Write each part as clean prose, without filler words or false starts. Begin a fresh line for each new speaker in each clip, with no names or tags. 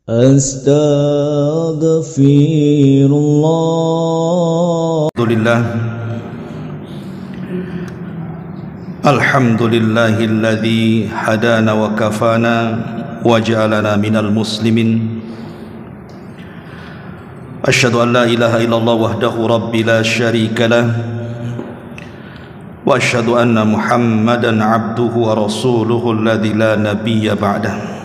Astaghfirullah. Alhamdulillahilladzi hadana wa kafana wa ja'alana minal muslimin. Asyhadu an la ilaha illallah wahdahu rabbi la syarika lah wa asyhadu anna Muhammadan abduhu wa rasuluhu alladzi la nabiyya ba'dah.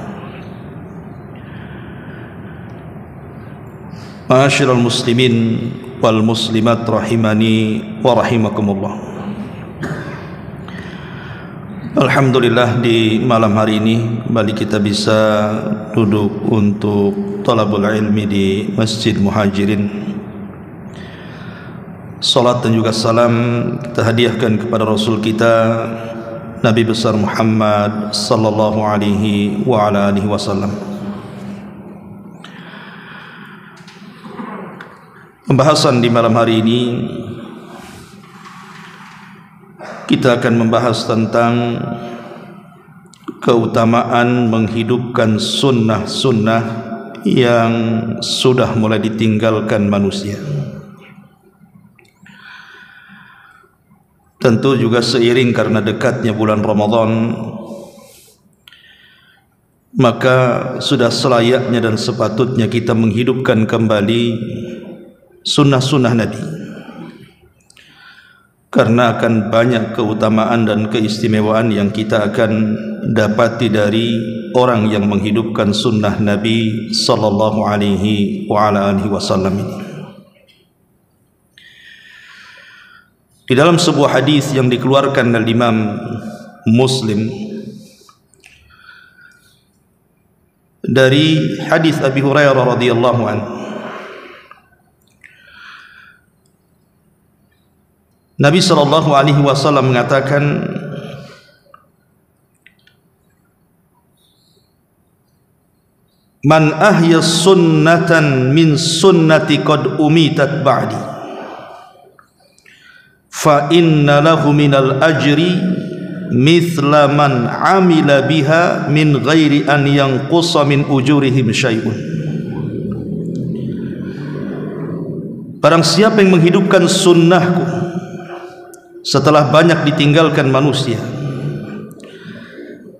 Ma'asyiral muslimin wal muslimat rahimani wa rahimakumullah. Alhamdulillah, di malam hari ini kembali kita bisa duduk untuk talabul ilmi di Masjid Muhajirin. Salat dan juga salam kita hadiahkan kepada Rasul kita Nabi besar Muhammad sallallahu alaihi wa ala alihi wasallam. Pembahasan di malam hari ini kita akan membahas tentang keutamaan menghidupkan sunnah-sunnah yang sudah mulai ditinggalkan manusia. Tentu juga seiring karena dekatnya bulan Ramadan, maka sudah selayaknya dan sepatutnya kita menghidupkan kembali sunnah-sunnah Nabi, karena akan banyak keutamaan dan keistimewaan yang kita akan dapati dari orang yang menghidupkan sunnah Nabi sallallahu alaihi wa ala alihi wasallam ini. Di dalam sebuah hadis yang dikeluarkan oleh Imam Muslim dari hadis Abi Hurairah radhiyallahu anhu, Nabi sallallahu alaihi wasallam mengatakan, "Man ahya sunnatan min sunnati qad umitat ba'di, fa inna lahu minal ajri mithla man amila biha min ghairi an yanqusa min ujurihim syai'un." Barang siapa yang menghidupkan sunnahku setelah banyak ditinggalkan manusia,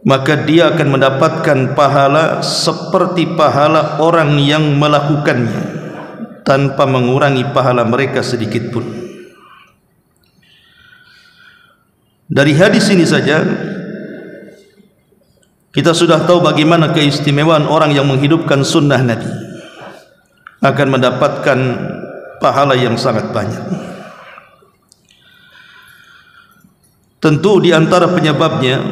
maka dia akan mendapatkan pahala seperti pahala orang yang melakukannya tanpa mengurangi pahala mereka sedikit pun. Dari hadis ini saja kita sudah tahu bagaimana keistimewaan orang yang menghidupkan sunnah Nabi, akan mendapatkan pahala yang sangat banyak. Tentu di antara penyebabnya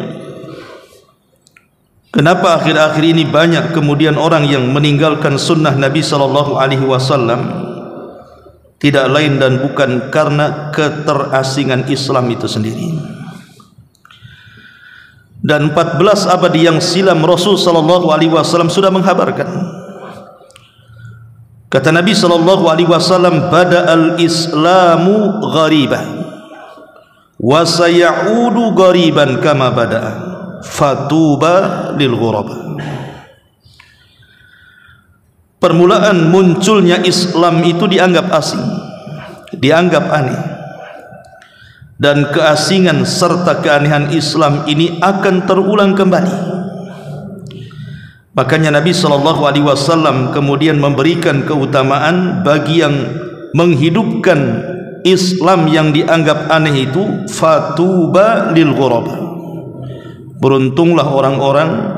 kenapa akhir-akhir ini banyak kemudian orang yang meninggalkan sunnah Nabi sallallahu alaihi wasallam, tidak lain dan bukan karena keterasingan Islam itu sendiri. Dan 14 abad yang silam Rasul sallallahu alaihi wasallam sudah menghabarkan. Kata Nabi sallallahu alaihi wasallam, "Bada'al Islamu ghariban wa sayaudu ghariban kama bada'a, fatuba lil ghuraba." Permulaan munculnya Islam itu dianggap asing, dianggap aneh, dan keasingan serta keanehan Islam ini akan terulang kembali. Makanya Nabi sallallahu alaihi wasallam kemudian memberikan keutamaan bagi yang menghidupkan Islam yang dianggap aneh itu, fatuba lil ghuraba. Beruntunglah orang-orang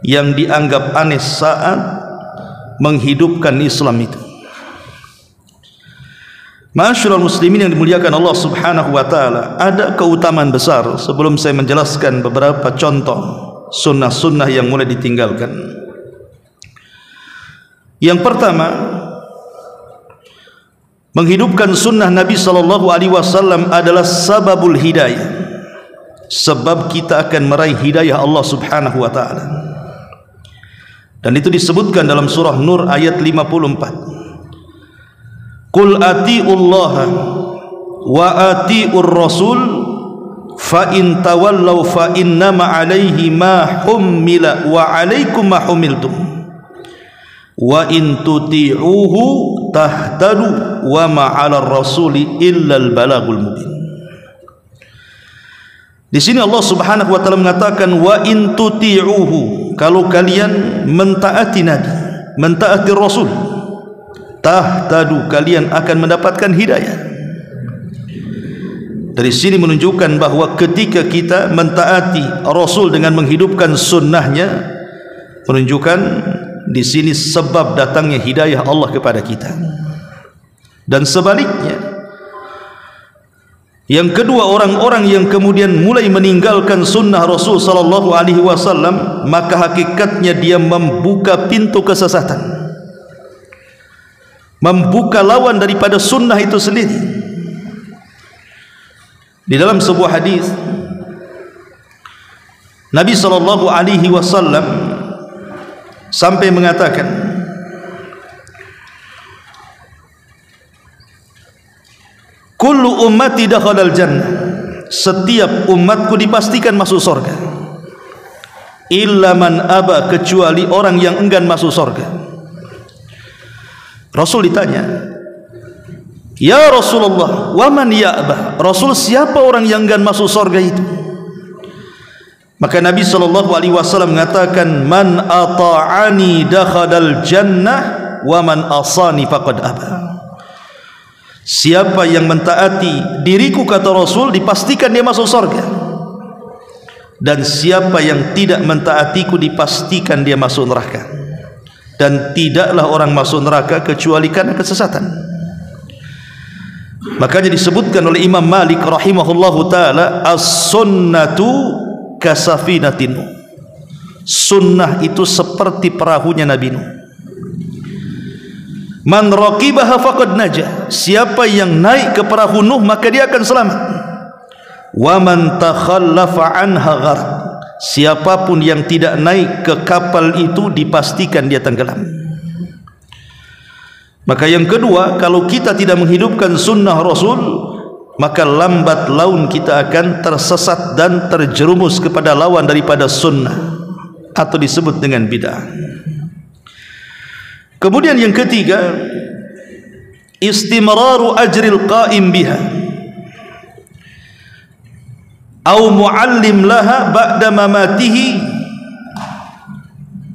yang dianggap aneh saat menghidupkan Islam itu. Ma'asyiral muslimin yang dimuliakan Allah Subhanahu wa taala, ada keutamaan besar sebelum saya menjelaskan beberapa contoh sunnah-sunnah yang mulai ditinggalkan. Yang pertama, menghidupkan sunnah Nabi sallallahu alaihi wasallam adalah sababul hidayah, sebab kita akan meraih hidayah Allah Subhanahu wa taala. Dan itu disebutkan dalam surah Nur ayat 54. Qul atiullaha wa atiur rasul fa in tawallaw fa innama alaihi ma hummila wa alaikum ma humiltum wa in tuti'uhu tahtadu wa ma 'alar rasuli illa al balagul mubin. Di sini Allah Subhanahu wa taala mengatakan wa in tuti'uhu, kalau kalian mentaati Nabi, mentaati Rasul, tahtadu, kalian akan mendapatkan hidayah. Dari sini menunjukkan bahawa ketika kita mentaati Rasul dengan menghidupkan sunnahnya, menunjukkan di sini sebab datangnya hidayah Allah kepada kita. Dan sebaliknya, yang kedua, orang-orang yang kemudian mulai meninggalkan sunnah Rasul sallallahu alaihi wasallam, maka hakikatnya dia membuka pintu kesesatan, membuka lawan daripada sunnah itu sendiri. Di dalam sebuah hadis, Nabi sallallahu alaihi wasallam sampai mengatakan, kullu ummati dakhalal jannah, setiap umatku dipastikan masuk surga, illa man aba, kecuali orang yang enggan masuk surga. Rasul ditanya, ya Rasulullah, wa man ya'ba, Rasul, siapa orang yang enggan masuk surga itu? Maka Nabi sallallahu alaihi wasallam mengatakan, man ata'ani dakhalal jannah wa man asani faqad aba. Siapa yang mentaati diriku, kata Rasul, dipastikan dia masuk surga. Dan siapa yang tidak mentaatiku, dipastikan dia masuk neraka. Dan tidaklah orang masuk neraka kecuali karena kesesatan. Makanya disebutkan oleh Imam Malik rahimahullahu ta'ala, as-sunnatu kasafinatin, sunnah itu seperti perahunya Nabi Nuh. Man raqibaha faqad najah, siapa yang naik ke perahu Nuh maka dia akan selamat. Wa man takhallafa anha gharq, siapapun yang tidak naik ke kapal itu dipastikan dia tenggelam. Maka yang kedua, kalau kita tidak menghidupkan sunnah Rasul, maka lambat laun kita akan tersesat dan terjerumus kepada lawan daripada sunnah, atau disebut dengan bid'ah. Kemudian yang ketiga, istimraru ajril qa'im biha au muallim laha ba'da mamatihi,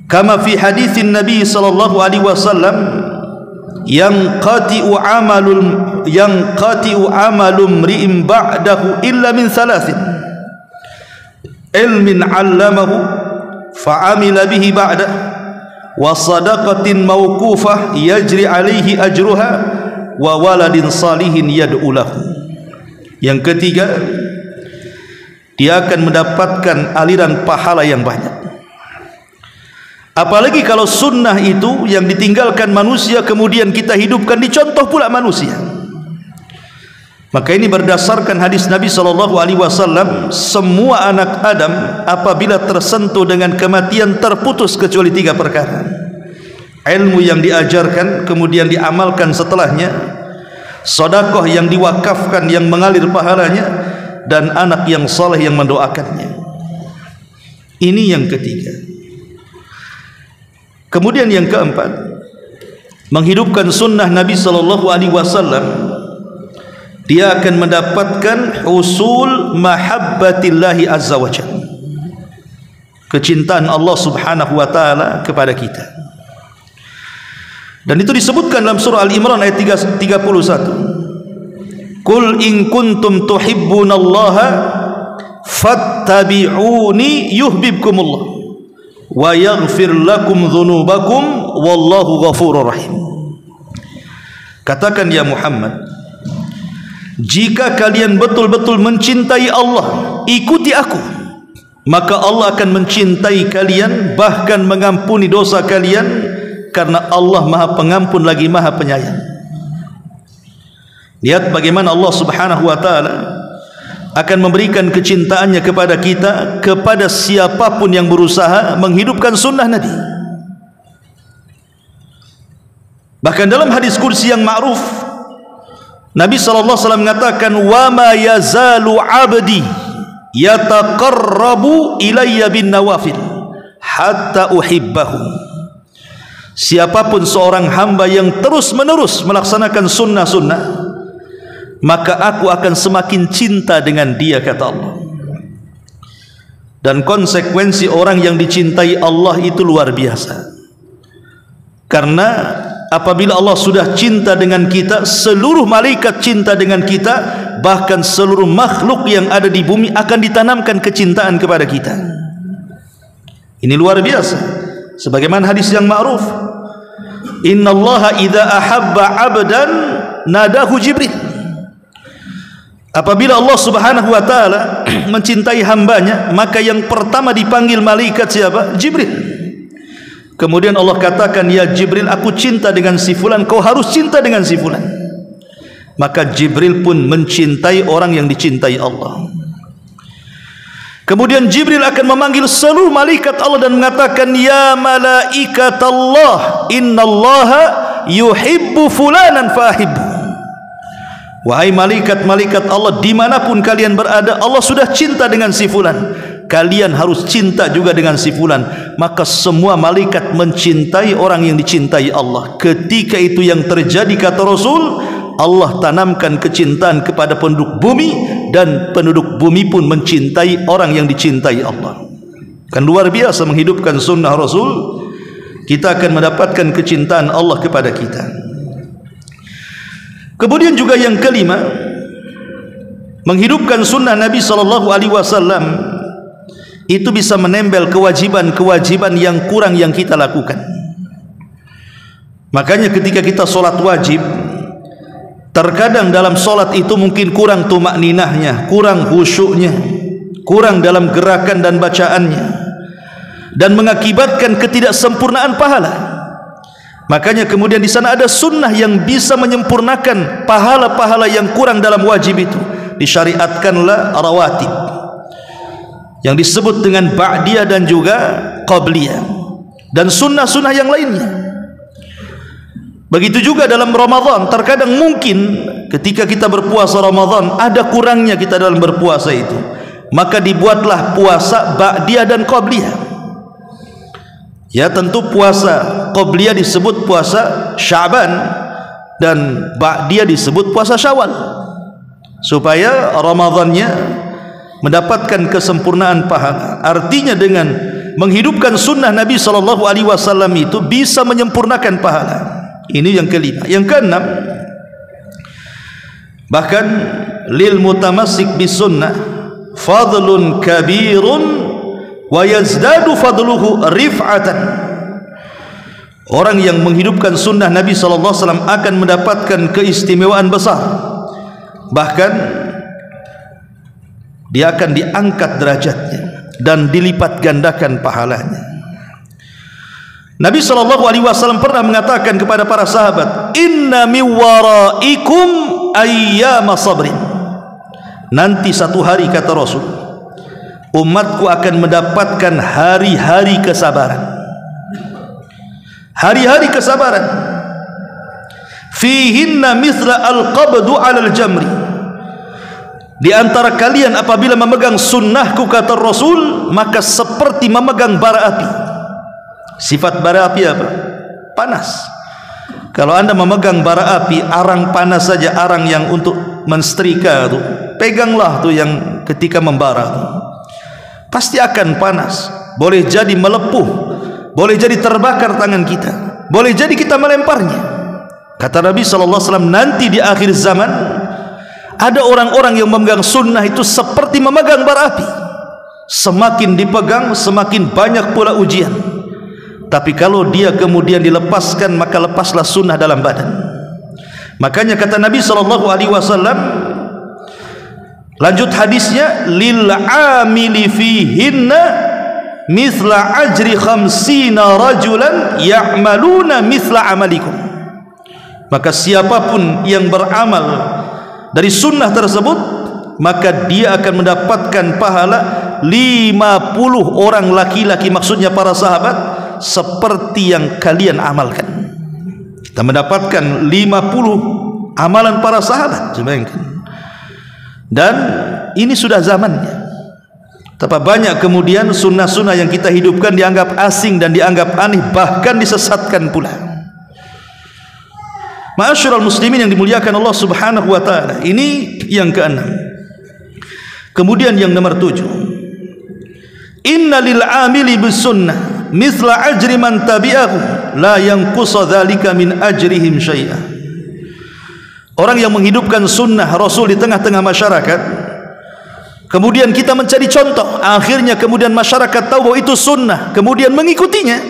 kama fi haditsin Nabi sallallahu alaihi wasallam, yanqati'u amalum ri'im ba'dahu illa min thalathin, ilmin 'allamahu fa'amila bihi ba'da, wa sadaqatin mawqufah yajri alaihi ajruha, wa waladin salihin yad'u lahu. Yang ketiga, dia akan mendapatkan aliran pahala yang banyak. Apalagi kalau sunnah itu yang ditinggalkan manusia kemudian kita hidupkan, dicontoh pula manusia. Maka ini berdasarkan hadis Nabi SAW, semua anak Adam apabila tersentuh dengan kematian terputus kecuali 3 perkara: ilmu yang diajarkan kemudian diamalkan setelahnya, sedekah yang diwakafkan yang mengalir pahalanya, dan anak yang saleh yang mendoakannya. Ini yang ketiga. Kemudian yang keempat, menghidupkan sunnah Nabi SAW, dia akan mendapatkan usul mahabbatillahi azza wa jalla, kecintaan Allah subhanahu wa ta'ala kepada kita. Dan itu disebutkan dalam surah Al-Imran ayat 31, Qul in kuntum tuhibbunallaha fattabi'uni yuhibbukumullah wa yaghfir lakum dhunubakum wallahu ghafurur rahim. Katakan ya Muhammad, jika kalian betul-betul mencintai Allah, ikuti aku, maka Allah akan mencintai kalian, bahkan mengampuni dosa kalian, karena Allah Maha Pengampun lagi Maha Penyayang. Lihat bagaimana Allah Subhanahu wa ta'ala akan memberikan kecintaannya kepada kita, kepada siapapun yang berusaha menghidupkan sunnah Nabi. Bahkan dalam hadis kursi yang ma'ruf, Nabi SAW mengatakan, wa ma yazalu abdi yataqarrabu ilayya bin nawafil hatta uhibbahu. siapapun seorang hamba yang terus-menerus melaksanakan sunnah-sunnah, maka aku akan semakin cinta dengan dia, kata Allah. Dan konsekuensi orang yang dicintai Allah itu luar biasa. Karena apabila Allah sudah cinta dengan kita, seluruh malaikat cinta dengan kita, bahkan seluruh makhluk yang ada di bumi akan ditanamkan kecintaan kepada kita. Ini luar biasa. Sebagaimana hadis yang ma'ruf, innallaha idza ahabba 'abdan nadahu Jibril. Apabila Allah Subhanahu wa taala mencintai hambanya, maka yang pertama dipanggil malaikat siapa? Jibril. Kemudian Allah katakan, ya Jibril, aku cinta dengan si fulan, kau harus cinta dengan si fulan. Maka Jibril pun mencintai orang yang dicintai Allah. Kemudian Jibril akan memanggil seluruh malaikat Allah dan mengatakan, ya malaikat Allah, innallaha yuhibbu fulanan fahibbu. Wahai malaikat-malaikat Allah, dimanapun kalian berada, Allah sudah cinta dengan si fulan, kalian harus cinta juga dengan si fulan. Maka semua malaikat mencintai orang yang dicintai Allah. Ketika itu yang terjadi, kata Rasul, Allah tanamkan kecintaan kepada penduduk bumi, dan penduduk bumi pun mencintai orang yang dicintai Allah. Kan luar biasa menghidupkan sunnah Rasul, kita akan mendapatkan kecintaan Allah kepada kita. Kemudian juga yang kelima, menghidupkan sunnah Nabi SAW itu bisa menempel kewajiban-kewajiban yang kurang yang kita lakukan. Makanya ketika kita sholat wajib, terkadang dalam sholat itu mungkin kurang tumakninahnya, kurang khusyuknya, kurang dalam gerakan dan bacaannya, dan mengakibatkan ketidaksempurnaan pahala. Makanya kemudian di sana ada sunnah yang bisa menyempurnakan pahala-pahala yang kurang dalam wajib itu. Disyariatkanlah rawatib yang disebut dengan ba'diyah dan juga qabliyah, dan sunnah-sunnah yang lainnya. Begitu juga dalam Ramadan, terkadang mungkin ketika kita berpuasa Ramadan ada kurangnya kita dalam berpuasa itu, maka dibuatlah puasa ba'diyah dan qabliyah. Ya, tentu puasa qabliyah disebut puasa Sya'ban, dan ba'diyah disebut puasa Syawal, supaya Ramadannya mendapatkan kesempurnaan pahala. Artinya dengan menghidupkan sunnah Nabi SAW itu bisa menyempurnakan pahala. Ini yang kelima. Yang keenam, bahkan lil mutamassik bis sunnah fadlun kabirun wa yazdadu fadluhu rif'atan. Orang yang menghidupkan sunnah Nabi SAW akan mendapatkan keistimewaan besar, bahkan dia akan diangkat derajatnya dan dilipat gandakan pahalanya. Nabi SAW pernah mengatakan kepada para sahabat, inna mi waraikum ayyama sabrin. Nanti satu hari, kata Rasul, umatku akan mendapatkan hari-hari kesabaran. Hari-hari kesabaran. Fihinna mithla al-qabdu 'alal jamri. Di antara kalian apabila memegang sunnahku, kata Rasul, maka seperti memegang bara api. Sifat bara api apa? Panas. Kalau anda memegang bara api, arang panas saja, arang yang untuk mensetrika itu, peganglah tuh yang ketika membara tuh, pasti akan panas. Boleh jadi melepuh, boleh jadi terbakar tangan kita, boleh jadi kita melemparnya. Kata Nabi SAW, nanti di akhir zaman ada orang-orang yang memegang sunnah itu seperti memegang bara api. Semakin dipegang, semakin banyak pula ujian. Tapi kalau dia kemudian dilepaskan, maka lepaslah sunnah dalam badan. Makanya kata Nabi SAW, lanjut hadisnya, lil amili fihinna mithla ajri khamsina rajulan ya'maluna mithla amalikum. Maka siapapun yang beramal dari sunnah tersebut, maka dia akan mendapatkan pahala 50 orang laki-laki, maksudnya para sahabat, seperti yang kalian amalkan. Kita mendapatkan 50 amalan para sahabat, bayangkan. Dan ini sudah zamannya. Betapa banyak kemudian sunnah-sunnah yang kita hidupkan dianggap asing dan dianggap aneh, bahkan disesatkan pula. Ma'asyiral muslimin yang dimuliakan Allah Subhanahu wa taala. Ini yang keenam. Kemudian yang nomor 7. Inna lil 'amili bis sunnah mithla ajri man tabi'ahu la yanqusa dzalika min ajrihim syai'a. Orang yang menghidupkan sunnah Rasul di tengah-tengah masyarakat, kemudian kita mencari contoh, akhirnya kemudian masyarakat tahu bahwa itu sunnah, kemudian mengikutinya,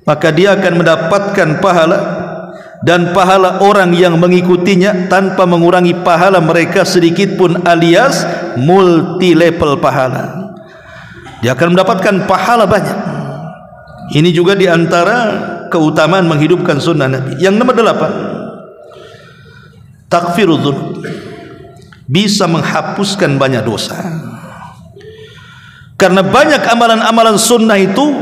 maka dia akan mendapatkan pahala dan pahala orang yang mengikutinya tanpa mengurangi pahala mereka sedikit pun, alias multi level pahala. Dia akan mendapatkan pahala banyak. Ini juga diantara keutamaan menghidupkan sunnah Nabi. Yang nomor 8, takfirudz dzunub, bisa menghapuskan banyak dosa. Karena banyak amalan-amalan sunnah itu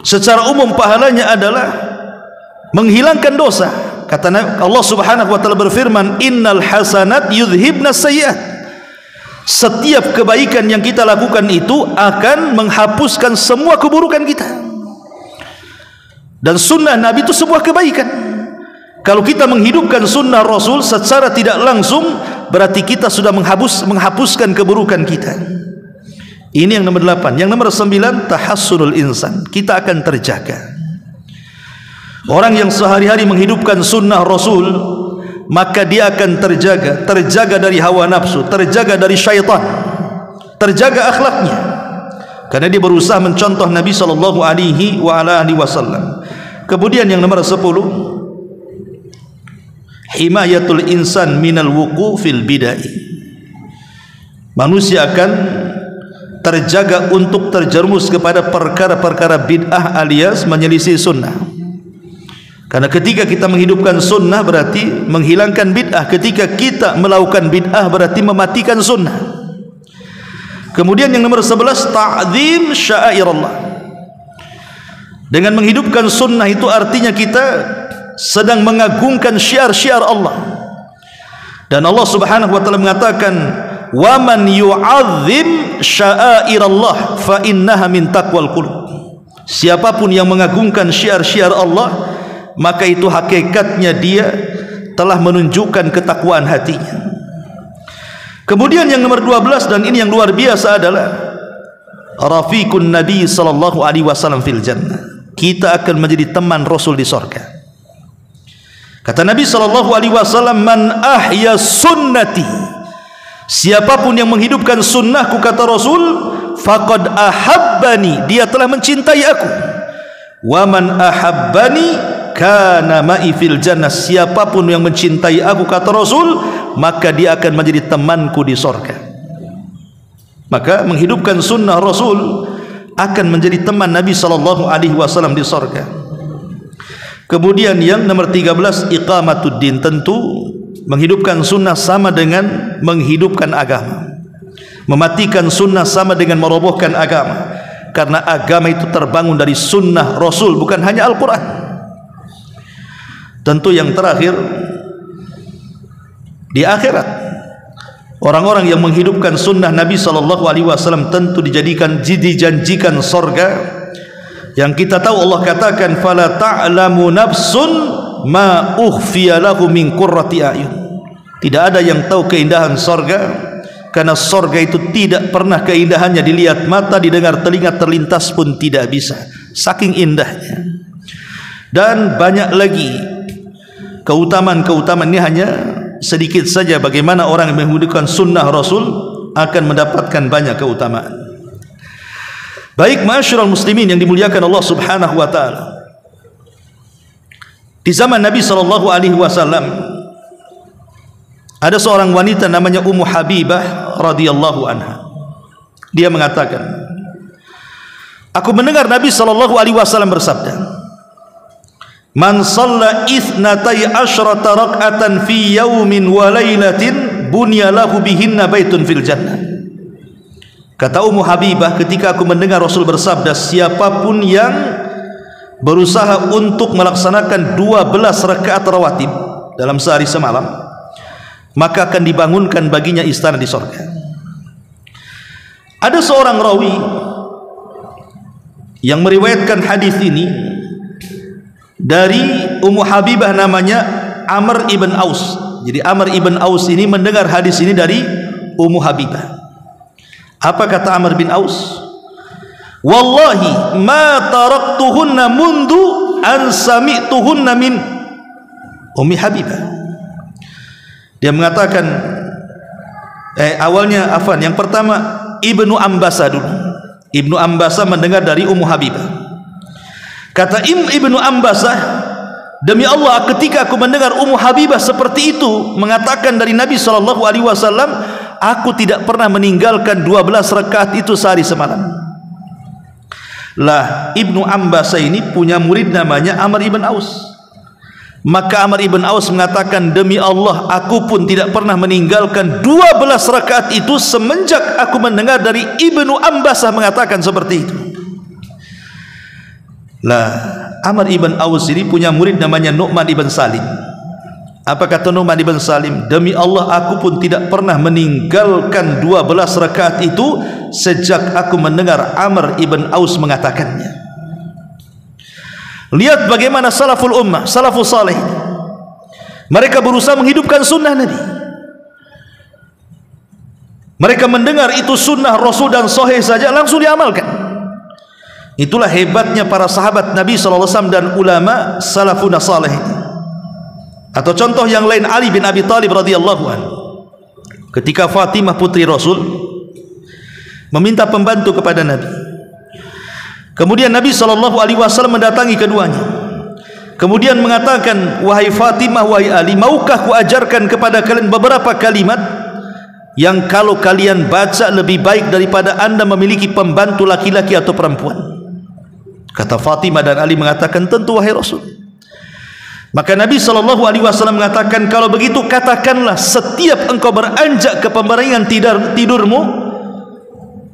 secara umum pahalanya adalah menghilangkan dosa. Kata Allah Subhanahu wa taala berfirman, innal hasanat yudhibnas sayyi'at. Setiap kebaikan yang kita lakukan itu akan menghapuskan semua keburukan kita. Dan sunnah Nabi itu sebuah kebaikan. Kalau kita menghidupkan sunnah Rasul secara tidak langsung, berarti kita sudah menghapuskan keburukan kita. Ini yang nomor 8. Yang nomor 9, tahassunul insan, kita akan terjaga. Orang yang sehari-hari menghidupkan sunnah Rasul, maka dia akan terjaga dari hawa nafsu, terjaga dari syaitan, terjaga akhlaknya, karena dia berusaha mencontoh Nabi sallallahu alaihi wasallam. Kemudian yang nomor 10, himayatul insan minal wuqu fil bid'ah. Manusia akan terjaga untuk terjerumus kepada perkara-perkara bid'ah alias menyelisih sunnah. Karena ketika kita menghidupkan sunnah berarti menghilangkan bid'ah, ketika kita melakukan bid'ah berarti mematikan sunnah. Kemudian yang nomor 11, ta'zim sya'airallah. Dengan menghidupkan sunnah itu artinya kita sedang mengagungkan syiar-syiar Allah. Dan Allah Subhanahu wa taala mengatakan, "Wa man yu'azzim sya'airallah fa innaha min taqwal qulub." Siapapun yang mengagungkan syiar-syiar Allah, maka itu hakikatnya dia telah menunjukkan ketakwaan hatinya. Kemudian yang nomor 12, dan ini yang luar biasa, adalah rafiqun Nabi sallallahu alaihi wasallam fil jannah. Kita akan menjadi teman Rasul di surga. Kata Nabi sallallahu alaihi wasallam, man ahya sunnati, siapapun yang menghidupkan sunnahku, kata Rasul, faqad ahabbani, dia telah mencintai aku. Wa man ahabbani kana ma'i fil jannah, siapapun yang mencintai aku, kata Rasul, maka dia akan menjadi temanku di surga. Maka menghidupkan sunnah Rasul akan menjadi teman Nabi sallallahu alaihi wasallam di surga. Kemudian yang nomor 13, iqamatuddin, tentu menghidupkan sunnah sama dengan menghidupkan agama. Mematikan sunnah sama dengan merobohkan agama, karena agama itu terbangun dari sunnah Rasul, bukan hanya Al-Quran. Tentu yang terakhir, di akhirat orang-orang yang menghidupkan sunnah Nabi sallallahu alaihi wasallam tentu dijanjikan sorga, yang kita tahu Allah katakan, fala ta'lamu nafsun ma ukhfiya lahu min qurrati a'yun. Tidak ada yang tahu keindahan sorga, karena sorga itu tidak pernah keindahannya dilihat mata, didengar telinga, terlintas pun tidak bisa, saking indahnya. Dan banyak lagi keutamaan-keutamaan, ini hanya sedikit saja bagaimana orang yang menghidupkan sunnah Rasul akan mendapatkan banyak keutamaan. Baik, ma'asyiral muslimin yang dimuliakan Allah Subhanahu wa taala, di zaman Nabi sallallahu alaihi wasallam ada seorang wanita namanya Ummu Habibah radhiyallahu anha. Dia mengatakan, aku mendengar Nabi sallallahu alaihi wasallam bersabda, man shalla itsnatai asyrata rak'atan fi yaumin wa lailatin bunya lahu bihinna baitun fil jannah. Kata Ummu Habibah, ketika aku mendengar Rasul bersabda, siapapun yang berusaha untuk melaksanakan 12 rakaat rawatib dalam sehari semalam, maka akan dibangunkan baginya istana di surga. Ada seorang rawi yang meriwayatkan hadis ini dari Ummu Habibah, namanya Amr ibn Aus. Jadi Amr ibn Aus ini mendengar hadis ini dari Ummu Habibah. Apa kata Amr bin Aus? Wallahi ma taraktuhunna mundu an sami'tuhunna min Ummi Habibah. Dia mengatakan yang pertama Ibnu Ambasa dulu. Ibnu Ambasa mendengar dari Ummu Habibah. Kata Ibnu Ambasa, demi Allah ketika aku mendengar Ummu Habibah seperti itu mengatakan dari Nabi SAW, aku tidak pernah meninggalkan 12 rakaat itu sehari semalam. Lah, Ibnu Ambasa ini punya murid namanya Amr ibn Aus. Maka Amr ibn Aus mengatakan, demi Allah aku pun tidak pernah meninggalkan 12 rakaat itu semenjak aku mendengar dari Ibnu Ambasa mengatakan seperti itu. Lah, Amr ibn Aus ini punya murid namanya Nu'man ibn Salim. Apa kata Nu'man ibn Salim? Demi Allah aku pun tidak pernah meninggalkan 12 rakaat itu sejak aku mendengar Amr ibn Aus mengatakannya. Lihat bagaimana salaful ummah, salafus salih, mereka berusaha menghidupkan sunnah Nabi. Mereka mendengar itu sunnah Rasul dan sahih saja langsung diamalkan. Itulah hebatnya para sahabat Nabi SAW dan ulama salafun salih. Atau contoh yang lain, Ali bin Abi Thalib radhiyallahu anhu, ketika Fatimah putri Rasul meminta pembantu kepada Nabi, kemudian Nabi SAW mendatangi keduanya, kemudian mengatakan, wahai Fatimah, wahai Ali, maukah ku ajarkan kepada kalian beberapa kalimat yang kalau kalian baca lebih baik daripada anda memiliki pembantu laki-laki atau perempuan? Kata Fatimah dan Ali mengatakan, tentu wahai Rasul. Maka Nabi SAW mengatakan, kalau begitu katakanlah setiap engkau beranjak ke pembaringan tidurmu,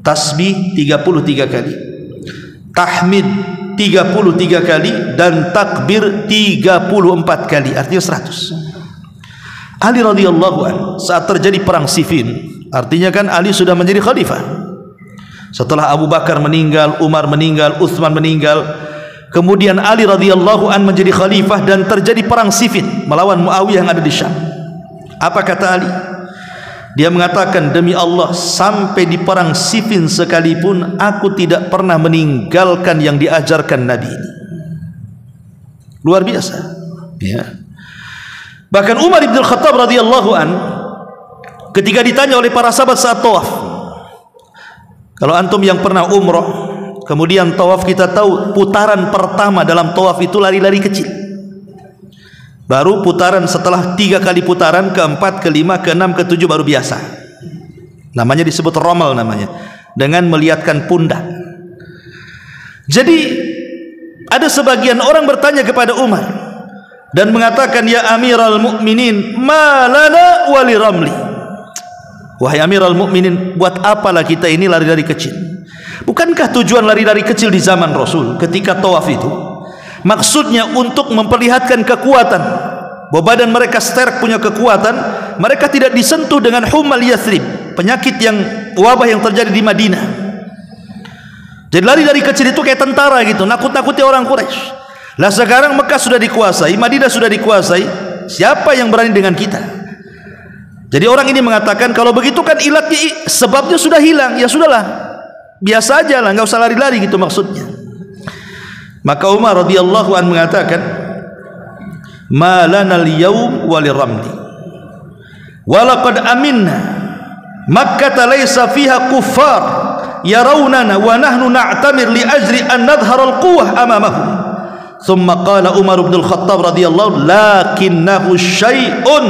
tasbih 33 kali, tahmid 33 kali, dan takbir 34 kali, artinya 100. Ali radhiyallahu anhu saat terjadi perang Siffin, artinya kan Ali sudah menjadi khalifah setelah Abu Bakar meninggal, Umar meninggal, Utsman meninggal. Kemudian Ali radhiyallahu an menjadi khalifah dan terjadi perang Siffin melawan Muawiyah yang ada di Syam. Apa kata Ali? Dia mengatakan, demi Allah sampai di perang Siffin sekalipun aku tidak pernah meninggalkan yang diajarkan Nabi ini. Luar biasa, ya. Bahkan Umar bin Khattab radhiyallahu an ketika ditanya oleh para sahabat saat tawaf, kalau antum yang pernah umroh, kemudian tawaf, kita tahu putaran pertama dalam tawaf itu lari-lari kecil. Baru putaran setelah 3 kali putaran, keempat, kelima, keenam, ketujuh baru biasa. Namanya disebut romal namanya, dengan melihatkan pundak. Jadi ada sebagian orang bertanya kepada Umar dan mengatakan, ya Amiral Mukminin, ma lana wali ramli. Wahai Amiral Mukminin, buat apalah kita ini lari-lari kecil? Bukankah tujuan lari-lari kecil di zaman Rasul ketika tawaf itu maksudnya untuk memperlihatkan kekuatan, bahwa badan mereka sterk, punya kekuatan, mereka tidak disentuh dengan hummal Yathrib, penyakit yang wabah yang terjadi di Madinah. Jadi lari-lari kecil itu kayak tentara gitu, nakut-nakuti orang Quraisy. Lah sekarang Mekah sudah dikuasai, Madinah sudah dikuasai, siapa yang berani dengan kita? Jadi orang ini mengatakan, kalau begitu kan ilatnya, sebabnya sudah hilang, ya sudahlah, biasa aja lah, nggak usah lari-lari gitu maksudnya. Maka Umar radhiyallahu an mengatakan, ma lana al-yawm waliramli walaqad aminna Makkah laysa fiha kuffar yarawnana wa nahnu na'tamir li ajri an nadhhara al-quwwah amamahum. Thumma qala Umar bin Al-Khattab radhiyallahu, lakinnahu syai'un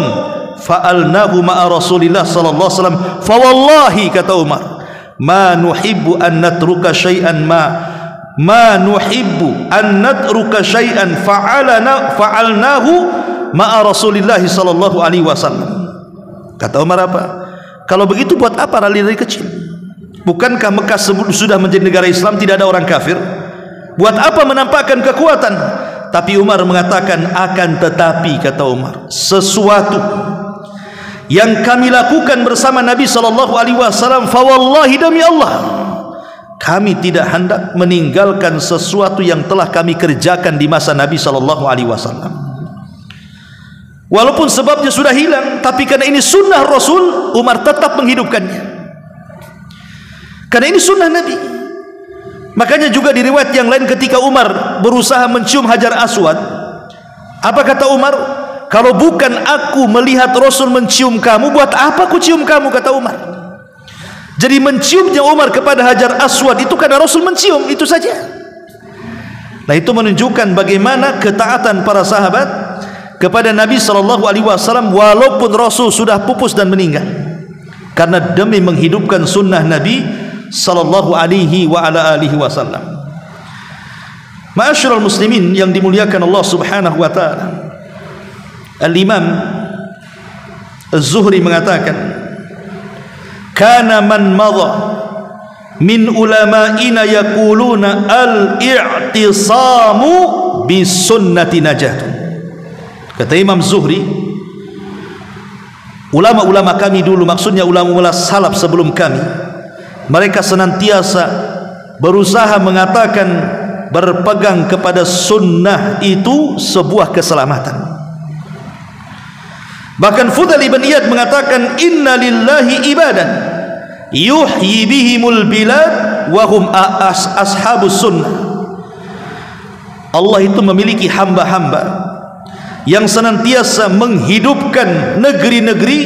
fa'alnahu ma'a Rasulillah sallallahu alaihi wasallam, fa wallahi, kata Umar, ma nuhibbu an natruka syai'an ma nuhibbu an natruka syai'an fa'alnahu ma'a Rasulillah sallallahu alaihi wasallam. Kata Umar apa? Kalau begitu buat apa lari-lari kecil? Bukankah Mekah sudah menjadi negara Islam, tidak ada orang kafir? Buat apa menampakkan kekuatan? Tapi Umar mengatakan, akan tetapi, kata Umar, sesuatu yang kami lakukan bersama Nabi sallallahu alaihi wasallam, fa wallahi demi Allah, kami tidak hendak meninggalkan sesuatu yang telah kami kerjakan di masa Nabi sallallahu alaihi wasallam. Walaupun sebabnya sudah hilang, tapi karena ini sunnah Rasul, Umar tetap menghidupkannya. Karena ini sunnah Nabi. Makanya juga di riwayat yang lain ketika Umar berusaha mencium Hajar Aswad, apa kata Umar? Kalau bukan aku melihat Rasul mencium kamu, buat apa aku cium kamu, kata Umar. Jadi menciumnya Umar kepada Hajar Aswad itu karena Rasul mencium, itu saja. Nah, itu menunjukkan bagaimana ketaatan para sahabat kepada Nabi SAW walaupun Rasul sudah pupus dan meninggal, karena demi menghidupkan sunnah Nabi SAW. Ma'asyiral muslimin yang dimuliakan Allah Subhanahu wa taala, Al-Imam Az-Zuhri mengatakan, kana man madha min ulama'ina yaquluna al-i'tisamu bisunnati najatun. Kata Imam Zuhri, ulama-ulama kami dulu, maksudnya ulama-ulama salaf sebelum kami, mereka senantiasa berusaha mengatakan berpegang kepada sunnah itu sebuah keselamatan. Bahkan Fudail bin Iyad mengatakan, inna lillahi ibadan yuhyi bihimul bilad wa hum ashabus sunnah. Allah itu memiliki hamba-hamba yang senantiasa menghidupkan negeri-negeri,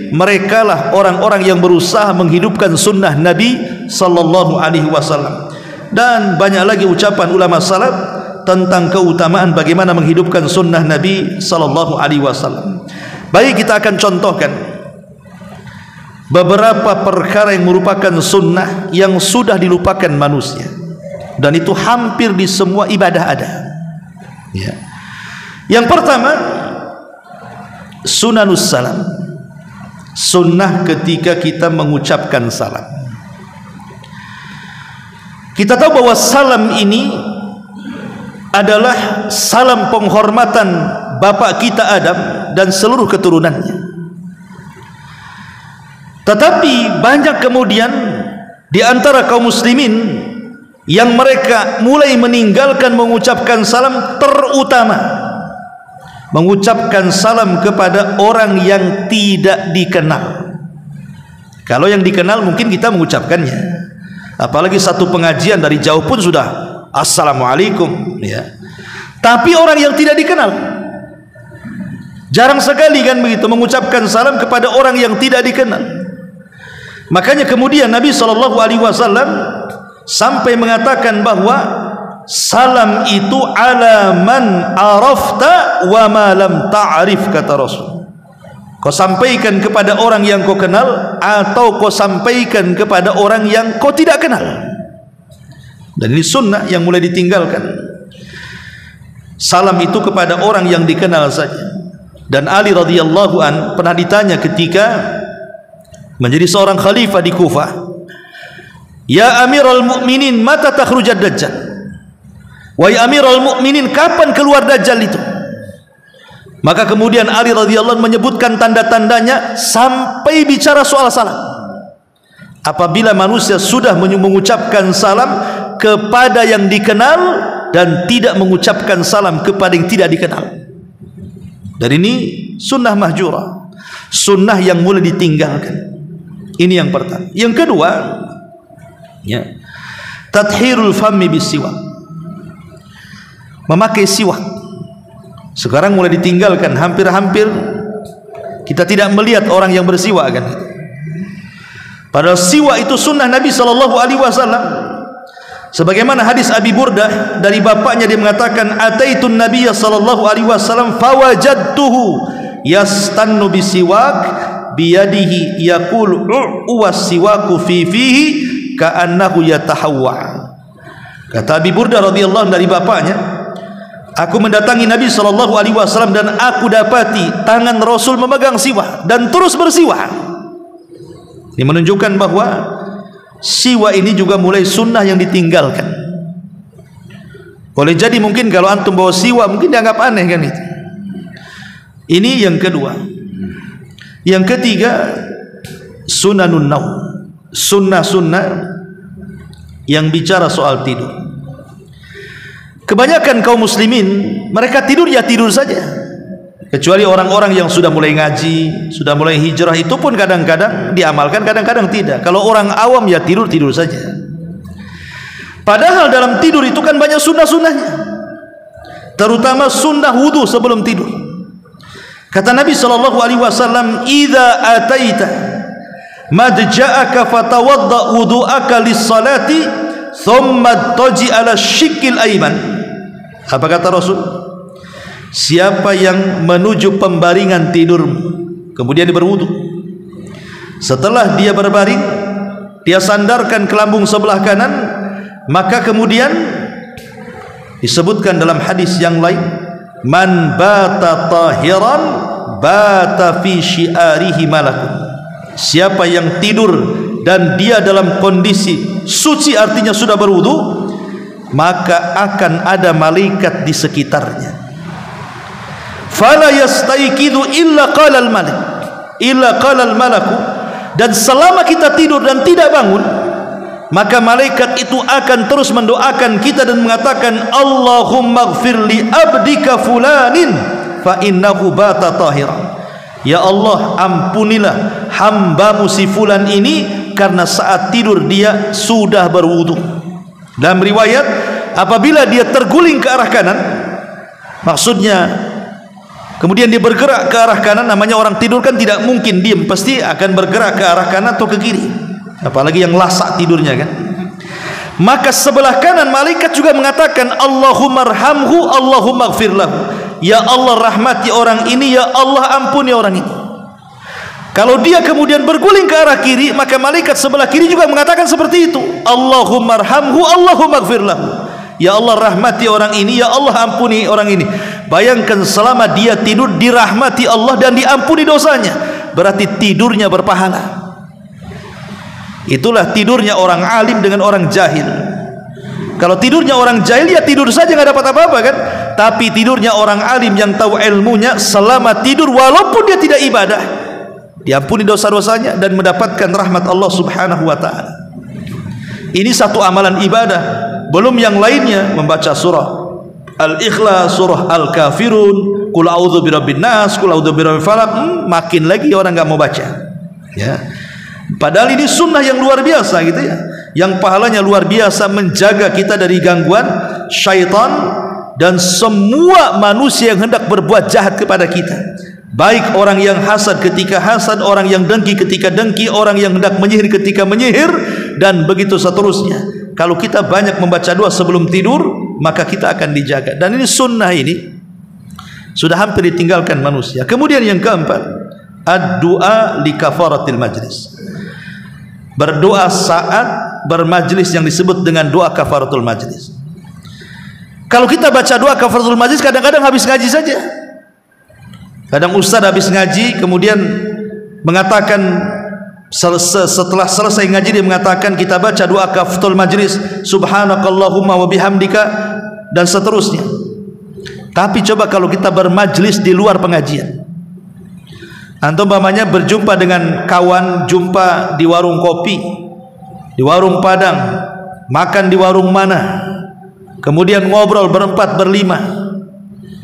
merekalah orang-orang yang berusaha menghidupkan sunnah Nabi sallallahu alaihi wasallam. Dan banyak lagi ucapan ulama salaf tentang keutamaan bagaimana menghidupkan sunnah Nabi sallallahu alaihi wasallam. Baik, kita akan contohkan beberapa perkara yang merupakan sunnah yang sudah dilupakan manusia, dan itu hampir di semua ibadah ada, ya. Yang pertama, sunanus salam, sunnah ketika kita mengucapkan salam. Kita tahu bahwa salam ini adalah salam penghormatan bapak kita Adam dan seluruh keturunannya. Tetapi banyak kemudian di antara kaum muslimin yang mereka mulai meninggalkan mengucapkan salam, terutama mengucapkan salam kepada orang yang tidak dikenal. Kalau yang dikenal mungkin kita mengucapkannya, apalagi satu pengajian dari jauh pun sudah assalamualaikum, ya. Tapi orang yang tidak dikenal, jarang sekali kan begitu mengucapkan salam kepada orang yang tidak dikenal. Makanya kemudian Nabi SAW sampai mengatakan bahwa salam itu ala man arafta wa ma lam ta'rif, kata Rasul. Kau sampaikan kepada orang yang kau kenal, atau kau sampaikan kepada orang yang kau tidak kenal. Dan ini sunnah yang mulai ditinggalkan. Salam itu kepada orang yang dikenal saja. Dan Ali radhiyallahu an pernah ditanya ketika menjadi seorang khalifah di Kufah, ya Amirul Mukminin, mata takhrujad Dajjal? Wahai Amirul Mukminin, kapan keluar Dajjal itu? Maka kemudian Ali radhiyallahu an menyebutkan tanda-tandanya sampai bicara soal salam. Apabila manusia sudah mengucapkan salam kepada yang dikenal dan tidak mengucapkan salam kepada yang tidak dikenal. Dan ini sunnah mahjurah, sunnah yang mulai ditinggalkan. Ini yang pertama. Yang kedua, ya, tathhirul fammi bisiwak, memakai siwak. Sekarang mulai ditinggalkan, hampir-hampir kita tidak melihat orang yang bersiwak, kan. Padahal siwak itu sunnah Nabi SAW. Sebagaimana hadis Abi Burdah dari bapaknya, dia mengatakan, ataitun Nabiyya SAW fawajadtuhu yastannu bisiwak biyadihi yaqulu uwas siwaku fi fihi ka'annahu yatahawwa. Kata Abi Burdah radhiyallahu dari bapaknya, aku mendatangi Nabi SAW dan aku dapati tangan Rasul memegang siwak dan terus bersiwak. Ini menunjukkan bahwa siwak ini juga mulai sunnah yang ditinggalkan. Boleh jadi mungkin kalau antum bawa siwak mungkin dianggap aneh, kan itu. Ini yang kedua. Yang ketiga, sunanun naum, sunnah-sunnah yang bicara soal tidur. Kebanyakan kaum muslimin mereka tidur ya tidur saja, kecuali orang-orang yang sudah mulai ngaji, sudah mulai hijrah, itu pun kadang-kadang diamalkan, kadang-kadang tidak. Kalau orang awam ya tidur-tidur saja. Padahal dalam tidur itu kan banyak sunnah-sunnahnya, terutama sunnah wudu sebelum tidur. Kata Nabi SAW, "Idza ataita madja'aka fatawadda wudu'aka lis-salati thumma taji ala syikil aiman." Apa kata Rasul? Siapa yang menuju pembaringan tidurmu, kemudian dia berwudu, setelah dia berbaring, dia sandarkan ke lambung sebelah kanan, maka kemudian disebutkan dalam hadis yang lain, man bata tahiran bata fi syiarihi malakun. Siapa yang tidur dan dia dalam kondisi suci, artinya sudah berwudu, maka akan ada malaikat di sekitarnya. Fala yastaiqidu illa qala al-malik, illa qala al-malaku. Dan selama kita tidur dan tidak bangun, maka malaikat itu akan terus mendoakan kita dan mengatakan, Allahumma ighfir li abdika fulanin fa innahu bata tahiran. Ya Allah, ampunilah hambamu si fulan ini karena saat tidur dia sudah berwudu. Dalam riwayat, apabila dia terguling ke arah kanan, maksudnya kemudian dia bergerak ke arah kanan, namanya orang tidur kan tidak mungkin diam, pasti akan bergerak ke arah kanan atau ke kiri, apalagi yang lasak tidurnya kan. Maka sebelah kanan malaikat juga mengatakan, Allahumma arhamhu, Allahumma ighfir lahu. Ya Allah, rahmati orang ini, ya Allah, ampuni orang ini. Kalau dia kemudian berguling ke arah kiri, maka malaikat sebelah kiri juga mengatakan seperti itu, Allahumma arhamhu, Allahumma ighfir lahu. Ya Allah, rahmati orang ini, ya Allah, ampuni orang ini. Bayangkan selama dia tidur dirahmati Allah dan diampuni dosanya, berarti tidurnya berpahala. Itulah tidurnya orang alim dengan orang jahil. Kalau tidurnya orang jahil ya tidur saja, nggak dapat apa-apa kan. Tapi tidurnya orang alim yang tahu ilmunya, selama tidur walaupun dia tidak ibadah, diampuni dosa-dosanya dan mendapatkan rahmat Allah Subhanahu wa taala. Ini satu amalan ibadah, belum yang lainnya, membaca surah Al-Ikhlas, surah Al-Kafirun, Qul a'udzu birabbin nas, Qul a'udzu birabbil falaq. Makin lagi orang enggak mau baca. Ya. Padahal ini sunnah yang luar biasa gitu ya, yang pahalanya luar biasa, menjaga kita dari gangguan syaitan dan semua manusia yang hendak berbuat jahat kepada kita. Baik orang yang hasad ketika hasad, orang yang dengki ketika dengki, orang yang hendak menyihir ketika menyihir, dan begitu seterusnya. Kalau kita banyak membaca doa sebelum tidur, maka kita akan dijaga. Dan ini sunnah, ini sudah hampir ditinggalkan manusia. Kemudian yang keempat, ad-du'a li kafaratil majlis. Berdoa saat bermajlis yang disebut dengan doa kafaratul majlis. Kalau kita baca doa kafaratul majlis, kadang-kadang habis ngaji saja. Kadang ustaz habis ngaji kemudian mengatakan, setelah selesai ngaji dia mengatakan, kita baca doa kafaratul majlis, subhanakallahumma wa bihamdika, dan seterusnya. Tapi coba kalau kita bermajlis di luar pengajian, antum umpamanya berjumpa dengan kawan, jumpa di warung kopi, di warung Padang, makan di warung mana, kemudian ngobrol berempat berlima.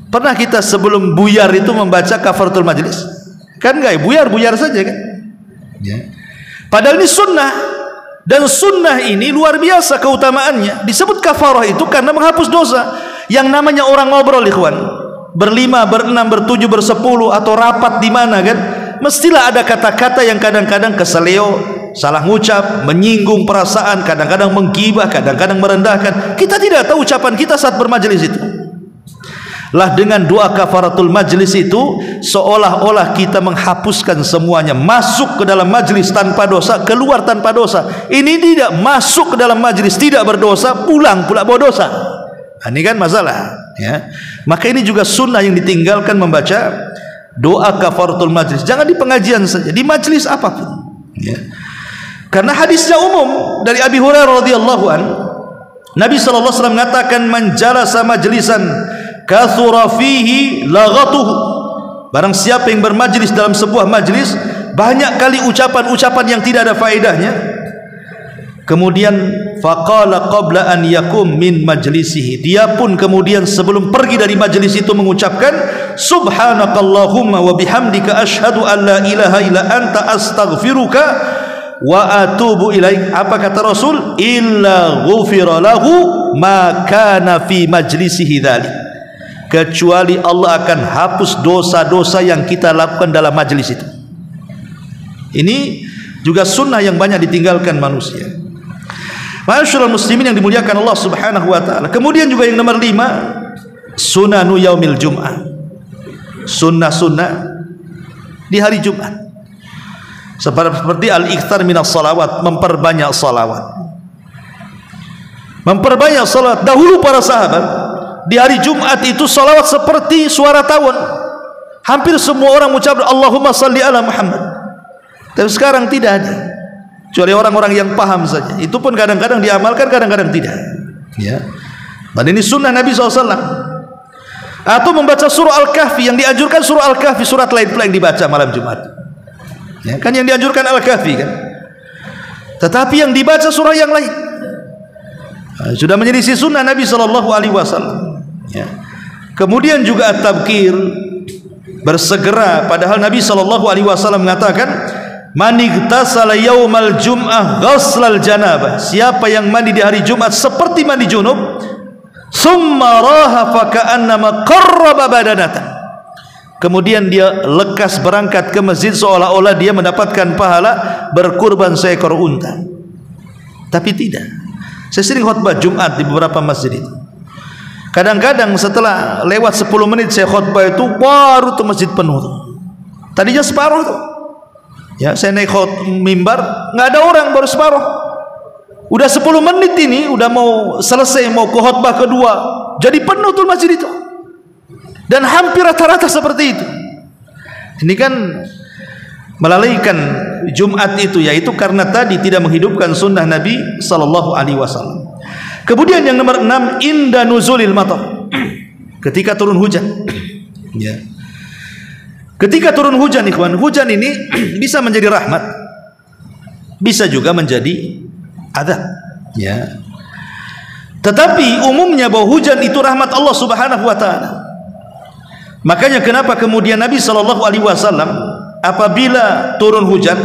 Pernah kita sebelum buyar itu membaca kafaratul majlis? Kan enggak, buyar-buyar saja kan ya. Padahal ini sunnah, dan sunnah ini luar biasa keutamaannya. Disebut kafarah itu karena menghapus dosa. Yang namanya orang ngobrol, ikhwan, berlima, berenam, bertujuh, bersepuluh, atau rapat di mana kan, mestilah ada kata-kata yang kadang-kadang keseleo, salah ngucap, menyinggung perasaan, kadang-kadang menggibah, kadang-kadang merendahkan. Kita tidak tahu ucapan kita saat bermajelis itu. Lah dengan doa kafaratul majlis itu seolah-olah kita menghapuskan semuanya, masuk ke dalam majlis tanpa dosa, keluar tanpa dosa. Ini tidak masuk ke dalam majlis tidak berdosa, pulang pula bawa dosa. Nah, ini kan masalah ya. Maka ini juga sunnah yang ditinggalkan, membaca doa kafaratul majlis. Jangan di pengajian saja, di majlis apapun ya. Karena hadisnya umum dari Abi Hurairah radhiyallahu an, Nabi sallallahu alaihi wasallam mengatakan, man jalasa majlisan kathura fihi laghatuhu barang siapa yang bermajlis dalam sebuah majlis banyak kali ucapan-ucapan yang tidak ada faedahnya, kemudian faqala qabla an yakum min majlisihi, dia pun kemudian sebelum pergi dari majlis itu mengucapkan subhanakallahumma wa bihamdika asyhadu an la ilaha illa anta astaghfiruka wa atubu ilaik. Apa kata Rasul? Illa ghufira lahu ma kana fi majlisihi dzalik, kecuali Allah akan hapus dosa-dosa yang kita lakukan dalam majlis itu. Ini juga sunnah yang banyak ditinggalkan manusia. Ma'asyiral muslimin yang dimuliakan Allah Subhanahu wa taala. Kemudian juga yang nomor 5, sunanu yaumil jum'ah, sunnah-sunnah di hari Jumat, seperti al-iktsar minas salawat, memperbanyak salawat. Memperbanyak salawat. Dahulu para sahabat di hari Jumat itu salawat seperti suara tawon, hampir semua orang mengucap Allahumma salli ala Muhammad. Tapi sekarang tidak ada, kecuali orang-orang yang paham saja. Itu pun kadang-kadang diamalkan, kadang-kadang tidak, ya. Dan ini sunnah Nabi SAW. Atau membaca surah Al-Kahfi, yang dianjurkan surah Al-Kahfi, surat lain pula yang dibaca malam Jumat, ya, kan yang dianjurkan Al-Kahfi kan. Tetapi yang dibaca surah yang lain sudah menjadi sunnah Nabi SAW, ya. Kemudian juga at-tabkir, bersegera, padahal Nabi SAW mengatakan man igtasala yaumal jum'ah ghaslal janabah, siapa yang mandi di hari Jumat seperti mandi junub, summa raha faka'annama qarraba badanatan, kemudian dia lekas berangkat ke masjid seolah-olah dia mendapatkan pahala berkurban seekor unta. Tapi tidak. Saya sering khutbah Jumat di beberapa masjid itu, kadang-kadang setelah lewat 10 menit saya khutbah itu baru tuh masjid penuh tuh. Tadinya separuh tuh, ya, saya naik mimbar nggak ada orang, baru separuh. Udah 10 menit ini udah mau selesai, mau ke khutbah kedua, jadi penuh tuh masjid itu. Dan hampir rata-rata seperti itu. Ini kan melalaikan Jumat itu, yaitu karena tadi tidak menghidupkan sunnah Nabi sallallahu alaihi wasallam. Kemudian yang nomor 6, inda nuzulil matar, ketika turun hujan, ya. Ketika turun hujan, ikhwan, hujan ini bisa menjadi rahmat, bisa juga menjadi azab, ya. Tetapi umumnya bahwa hujan itu rahmat Allah Subhanahu wa taala. Makanya kenapa kemudian Nabi sallallahu alaihi wasallam apabila turun hujan,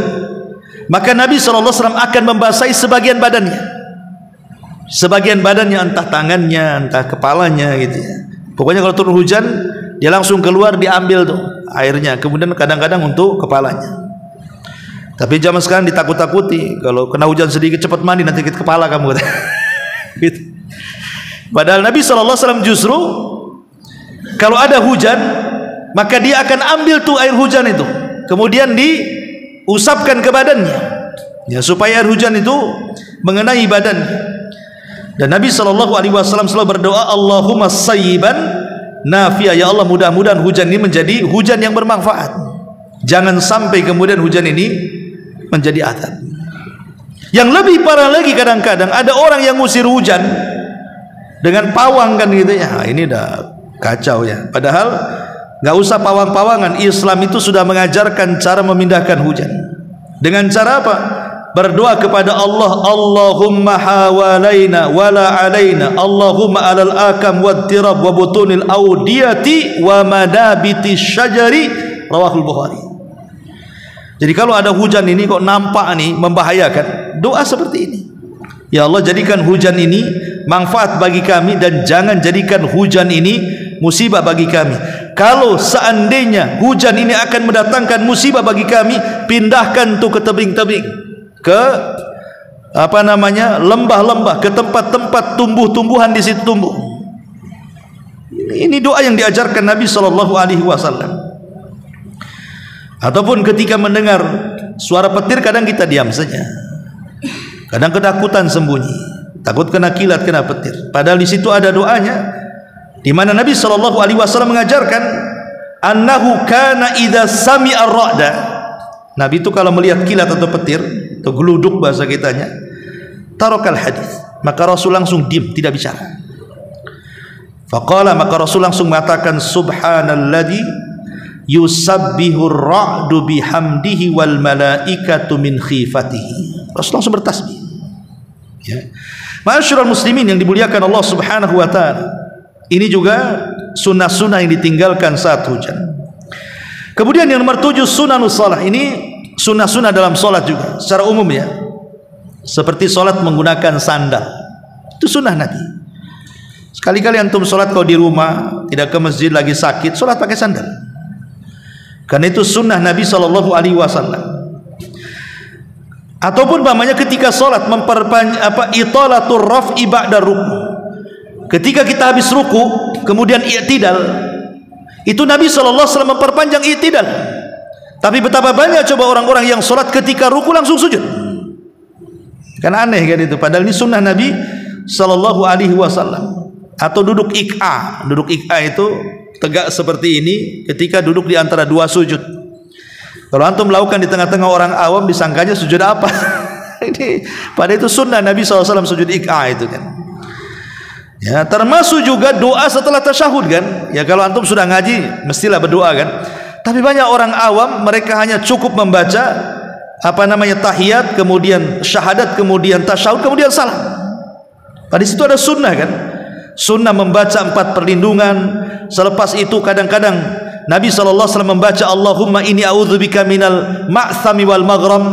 maka Nabi sallallahu alaihi wasallam akan membasahi sebagian badannya. Sebagian badannya, entah tangannya, entah kepalanya gitu ya. Pokoknya kalau turun hujan dia langsung keluar, diambil tuh airnya, kemudian kadang-kadang untuk kepalanya. Tapi zaman sekarang ditakut-takuti, kalau kena hujan sedikit cepat mandi nanti ke kepala kamu gitu. Padahal Nabi SAW justru kalau ada hujan maka dia akan ambil tuh air hujan itu, kemudian diusapkan ke badannya, ya, supaya air hujan itu mengenai badannya. Dan Nabi SAW selalu berdoa Allahumma sayyiban nafi'a, ya Allah mudah-mudahan hujan ini menjadi hujan yang bermanfaat, jangan sampai kemudian hujan ini menjadi azab. Yang lebih parah lagi, kadang-kadang ada orang yang ngusir hujan dengan pawang kan gitu ya. Ini udah kacau ya. Padahal nggak usah pawang-pawangan, Islam itu sudah mengajarkan cara memindahkan hujan. Dengan cara apa? Berdoa kepada Allah, Allahumma hawalaina wala alaina, Allahumma alal akam wad tirab wa butunil audiyati wa madabiti syajari, rawahul Bukhari. Jadi kalau ada hujan ini kok nampak nih membahayakan, doa seperti ini, ya Allah jadikan hujan ini manfaat bagi kami dan jangan jadikan hujan ini musibah bagi kami. Kalau seandainya hujan ini akan mendatangkan musibah bagi kami, pindahkan tuh ke tebing-tebing, ke lembah-lembah, ke tempat-tempat tumbuh-tumbuhan di situ tumbuh. Ini doa yang diajarkan Nabi sallallahu alaihi wasallam. Ataupun ketika mendengar suara petir, kadang kita diam saja, kadang ketakutan sembunyi, takut kena kilat, kena petir. Padahal di situ ada doanya, di mana Nabi sallallahu alaihi wasallam mengajarkan annahu kana idza sami'a ar-ra'da, Nabi itu kalau melihat kilat atau petir atau geluduk bahasa kitanya, tarakal hadis, maka Rasul langsung diam, tidak bicara. Faqala, maka Rasul langsung mengatakan subhanalladzi yusabbihur ra'du bihamdihi wal malaikatu min khifatihi. Rasul langsung bertasbih. Ya. Ma'asyiral muslimin yang dimuliakan Allah Subhanahu wa taala. Ini juga sunnah-sunnah yang ditinggalkan saat hujan. Kemudian yang nomor 7, sunanus shalah. Ini sunnah-sunnah dalam salat juga secara umum ya. Seperti salat menggunakan sandal. Itu sunnah Nabi. Sekali-kali antum salat kalau di rumah, tidak ke masjid, lagi sakit, salat pakai sandal. Karena itu sunnah Nabi sallallahu alaihi wasallam. Ataupun umpamanya ketika salat memperpanjang italatur raf'i ba'da ruku. Ketika kita habis ruku kemudian i'tidal, itu Nabi sallallahu alaihi wasallam memperpanjang i'tidal. Tapi betapa banyak coba orang-orang yang salat ketika ruku langsung sujud. Kan aneh kan itu, padahal ini sunnah Nabi sallallahu alaihi wasallam. Atau duduk iq'a. Duduk iq'a itu tegak seperti ini ketika duduk di antara dua sujud. Kalau antum melakukan di tengah-tengah orang awam disangkanya sujud apa? Ini pada itu sunnah Nabi SAW sujud iq'a itu kan. Ya, termasuk juga doa setelah tasyahud kan. Ya kalau antum sudah ngaji mestilah berdoa kan. Tapi banyak orang awam mereka hanya cukup membaca tahiyat, kemudian syahadat, kemudian tasyahud, kemudian salam. Pada situ ada sunnah kan. Sunnah membaca 4 perlindungan. Selepas itu kadang-kadang Nabi SAW membaca Allahumma inni a'udzubika minal ma'thami wal maghram.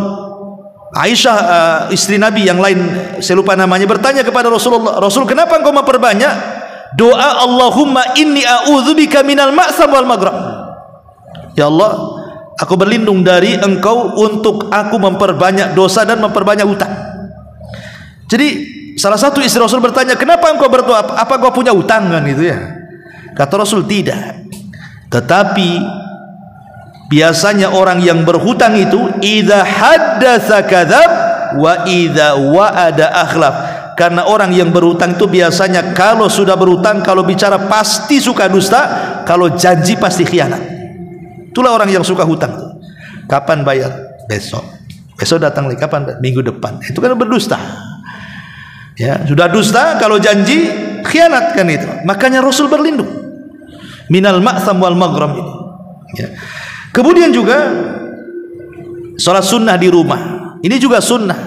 Aisyah istri Nabi yang lain saya lupa namanya bertanya kepada Rasulullah, Rasul kenapa engkau memperbanyak doa Allahumma inni a'udzubika minal ma'tham wal maghram. Ya Allah, aku berlindung dari engkau untuk aku memperbanyak dosa dan memperbanyak hutang. Jadi salah satu istri Rasul bertanya, kenapa engkau berdoa? Apa engkau punya hutang kan gitu ya? Kata Rasul, tidak. Tetapi biasanya orang yang berhutang itu idza haddatsa kadzab wa idza wa'ada akhlaf. Karena orang yang berhutang itu biasanya kalau sudah berhutang, kalau bicara pasti suka dusta, kalau janji pasti khianat. Itulah orang yang suka hutang. Kapan bayar? Besok. Besok datang lagi, kapan? Minggu depan. Itu kan berdusta. Ya, sudah dusta kalau janji khianat kan itu. Makanya Rasul berlindung minal ma'tham wal maghram ini. Ya. Kemudian juga salat sunnah di rumah. Ini juga sunnah.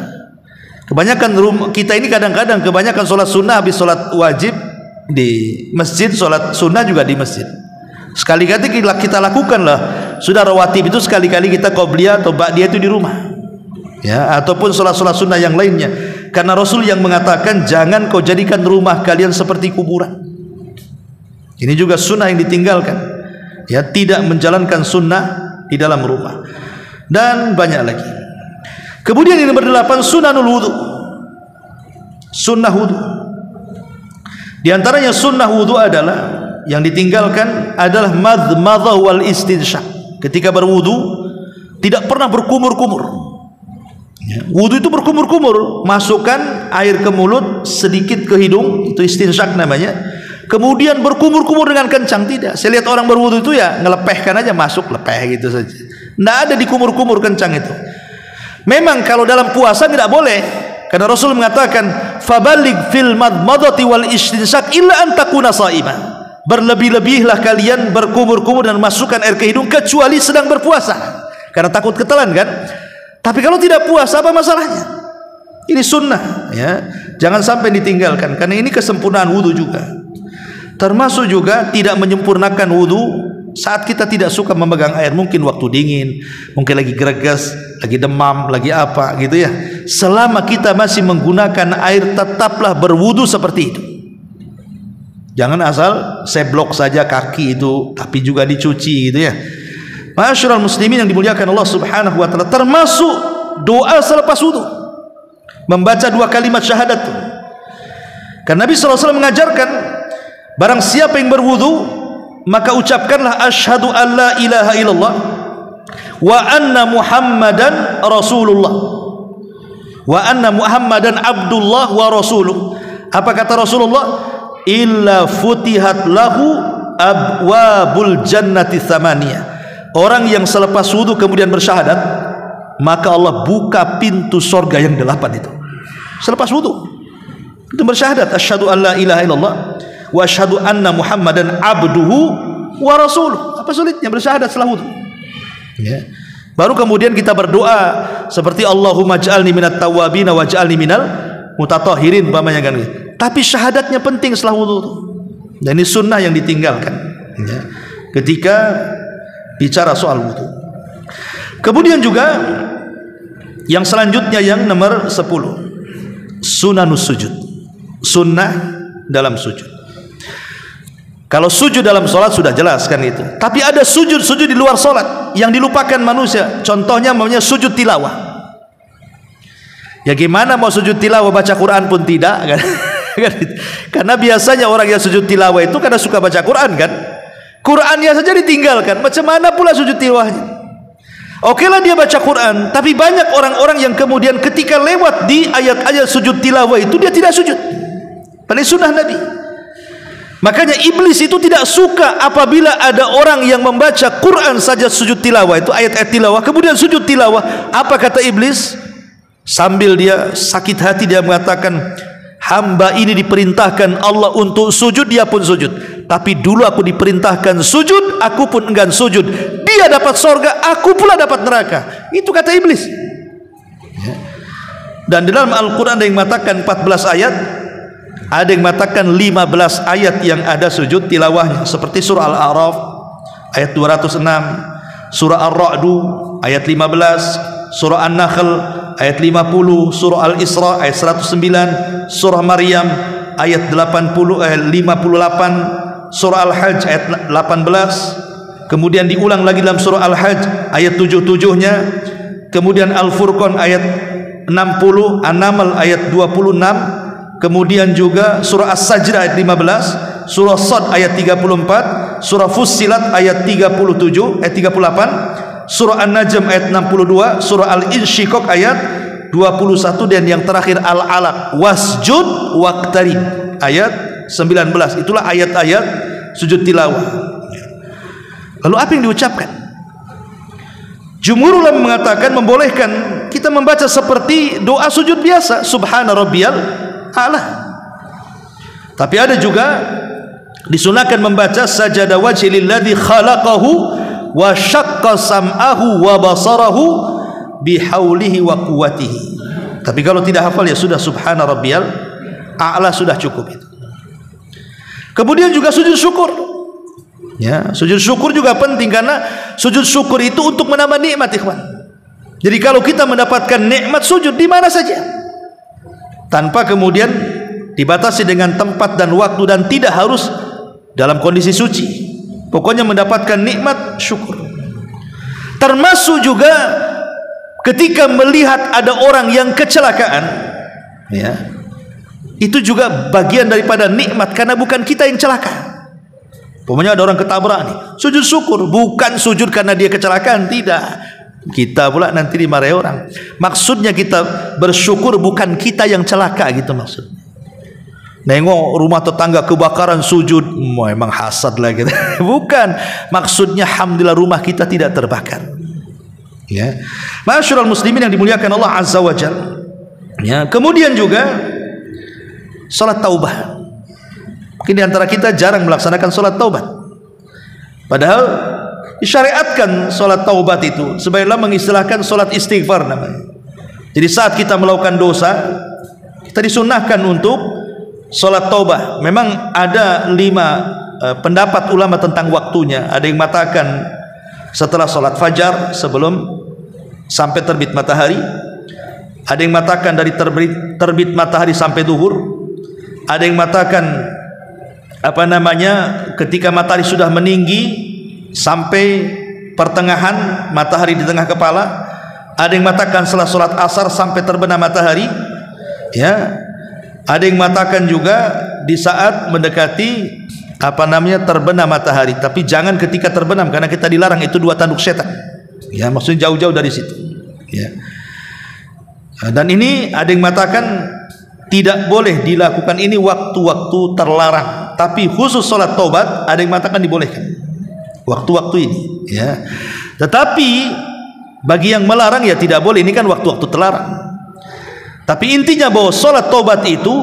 Kebanyakan rumah kita ini kadang-kadang kebanyakan salat sunnah habis salat wajib di masjid, salat sunnah juga di masjid. Sekali-kali kita lakukanlah sudah rawatib itu sekali-kali kita qobliyah atau ba'diyah itu di rumah. Ya, ataupun salat-salat sunnah yang lainnya. Karena Rasul yang mengatakan jangan kau jadikan rumah kalian seperti kuburan. Ini juga sunnah yang ditinggalkan. Ya, tidak menjalankan sunnah di dalam rumah. Dan banyak lagi. Kemudian yang nomor 8 sunanul wudu. Sunnah wudu. Di antaranya sunnah wudu adalah yang ditinggalkan adalah madmadhah wal istinsyaq. Ketika berwudu tidak pernah berkumur-kumur. Ya, wudu itu berkumur-kumur, masukkan air ke mulut, sedikit ke hidung, itu istinsyak namanya. Kemudian berkumur-kumur dengan kencang, tidak. Saya lihat orang berwudu itu ya ngelepehkan aja, masuk lepeh gitu saja. Tidak ada dikumur-kumur kencang itu. Memang kalau dalam puasa tidak boleh, karena Rasul mengatakan fabaligh fil madmadati wal istinsyak illa an takuna shaimah. Berlebih-lebihlah kalian berkumur-kumur dan masukkan air ke hidung kecuali sedang berpuasa, karena takut ketelan kan. Tapi kalau tidak puasa apa masalahnya? Ini sunnah ya. Jangan sampai ditinggalkan karena ini kesempurnaan wudu juga. Termasuk juga tidak menyempurnakan wudu saat kita tidak suka memegang air, mungkin waktu dingin, mungkin lagi greges, lagi demam, lagi apa gitu ya. Selama kita masih menggunakan air tetaplah berwudu seperti itu. Jangan asal seblok saja kaki itu tapi juga dicuci gitu ya. Ma'asyiral muslimin yang dimuliakan Allah Subhanahu wa taala, termasuk doa selepas wudu membaca 2 kalimat syahadat. Karena Nabi SAW mengajarkan barang siapa yang berwudu maka ucapkanlah asyhadu an la ilaha illallah wa anna muhammadan rasulullah wa anna muhammadan abdullah wa rasuluh. Apa kata Rasulullah? Illa futihat lahu abwabul jannati tsamaniyah. Orang yang selepas wudu kemudian bersyahadat, maka Allah buka pintu sorga yang 8 itu. Selepas wudu itu bersyahadat asyhadu an la ilaha illallah wa asyhadu anna muhammadan abduhu wa rasuluh. Apa sulitnya bersyahadat setelah wudu? Ya. Baru kemudian kita berdoa seperti Allahumma ij'alni minat tawwabin waj'alni minal mutatahhirin umpamanya kan. Tapi syahadatnya penting setelah wudu. Dan ini sunnah yang ditinggalkan ya, ketika bicara soal wudu. Kemudian juga yang selanjutnya yang nomor 10, sunanus sujud. Sunnah dalam sujud. Kalau sujud dalam solat sudah jelas kan itu. Tapi ada sujud-sujud di luar solat yang dilupakan manusia. Contohnya namanya sujud tilawah. Ya gimana mau sujud tilawah baca Quran pun tidak kan? Karena biasanya orang yang sujud tilawah itu karena suka baca Quran kan. Qurannya saja ditinggalkan. Macam mana pula sujud tilawahnya? Oke lah dia baca Quran, tapi banyak orang-orang yang kemudian ketika lewat di ayat-ayat sujud tilawah itu dia tidak sujud. Padahal sunnah Nabi. Makanya iblis itu tidak suka apabila ada orang yang membaca Quran saja sujud tilawah, itu ayat-ayat tilawah, kemudian sujud tilawah. Apa kata iblis? Sambil dia sakit hati dia mengatakan, hamba ini diperintahkan Allah untuk sujud, dia pun sujud. Tapi dulu aku diperintahkan sujud, aku pun enggan sujud. Dia dapat sorga, aku pula dapat neraka. Itu kata iblis. Dan di dalam Al-Quran ada yang mengatakan 14 ayat, ada yang mengatakan 15 ayat yang ada sujud tilawahnya, seperti surah Al-A'raf ayat 206, surah Ar-Ra'du ayat 15, surah An-Nahl ayat 50, surah Al-Isra ayat 109, surah Maryam ayat 58, surah Al-Hajj ayat 18, kemudian diulang lagi dalam surah Al-Hajj ayat 77-nya, kemudian Al-Furqan ayat 60, An-Naml ayat 26, kemudian juga surah As-Sajdah ayat 15, surah Sad ayat 34, surah Fussilat ayat 37, ayat 38, surah An-Najm ayat 62, surah Al-Insyiqaq ayat 21, dan yang terakhir Al-Alaq, wasjud waqtarib ayat 19. Itulah ayat-ayat sujud tilawah. Lalu apa yang diucapkan? Jumhur ulama mengatakan membolehkan kita membaca seperti doa sujud biasa, subhana rabbiyal a'la. Tapi ada juga disunahkan membaca sajada wajhi lilladzi khalaqahu wa syaqqa sam'ahu wa basarahu bihaulihi wa quwwatihi. Tapi kalau tidak hafal ya sudah subhana rabbiyal a'la, sudah cukup itu. Kemudian juga sujud syukur. Ya, sujud syukur juga penting karena sujud syukur itu untuk menambah nikmat, ikhwan. Jadi kalau kita mendapatkan nikmat sujud di mana saja, tanpa kemudian dibatasi dengan tempat dan waktu, dan tidak harus dalam kondisi suci. Pokoknya mendapatkan nikmat syukur. Termasuk juga ketika melihat ada orang yang kecelakaan, ya, itu juga bagian daripada nikmat karena bukan kita yang celaka. Pokoknya ada orang ketabrak nih, sujud syukur, bukan sujud karena dia kecelakaan, tidak. Kita pula nanti dimarahi orang. Maksudnya kita bersyukur bukan kita yang celaka gitu maksudnya. Nengok rumah tetangga kebakaran sujud, memang hasad lah gitu. Bukan, maksudnya alhamdulillah rumah kita tidak terbakar. Ya, ma'asyiral muslimin yang dimuliakan Allah Azza wa Jalla. Ya, kemudian juga salat taubah. Mungkin di antara kita jarang melaksanakan salat taubat. Padahal disyariatkan salat taubat itu, sebaiknya mengistilahkan salat istighfar namanya. Jadi saat kita melakukan dosa, kita disunnahkan untuk salat taubah. Memang ada 5 pendapat ulama tentang waktunya. Ada yang mengatakan setelah salat fajar, sebelum sampai terbit matahari. Ada yang mengatakan dari terbit matahari sampai zuhur. Ada yang mengatakan ketika matahari sudah meninggi sampai pertengahan matahari di tengah kepala. Ada yang mengatakan setelah sholat asar sampai terbenam matahari, ya. Ada yang mengatakan juga di saat mendekati terbenam matahari, tapi jangan ketika terbenam karena kita dilarang, itu 2 tanduk setan. Ya, maksudnya jauh-jauh dari situ. Ya. Dan ini ada yang mengatakan tidak boleh dilakukan ini waktu-waktu terlarang, tapi khusus sholat taubat ada yang mengatakan dibolehkan waktu-waktu ini, ya. Tetapi bagi yang melarang ya tidak boleh, ini kan waktu-waktu terlarang. Tapi intinya bahwa sholat taubat itu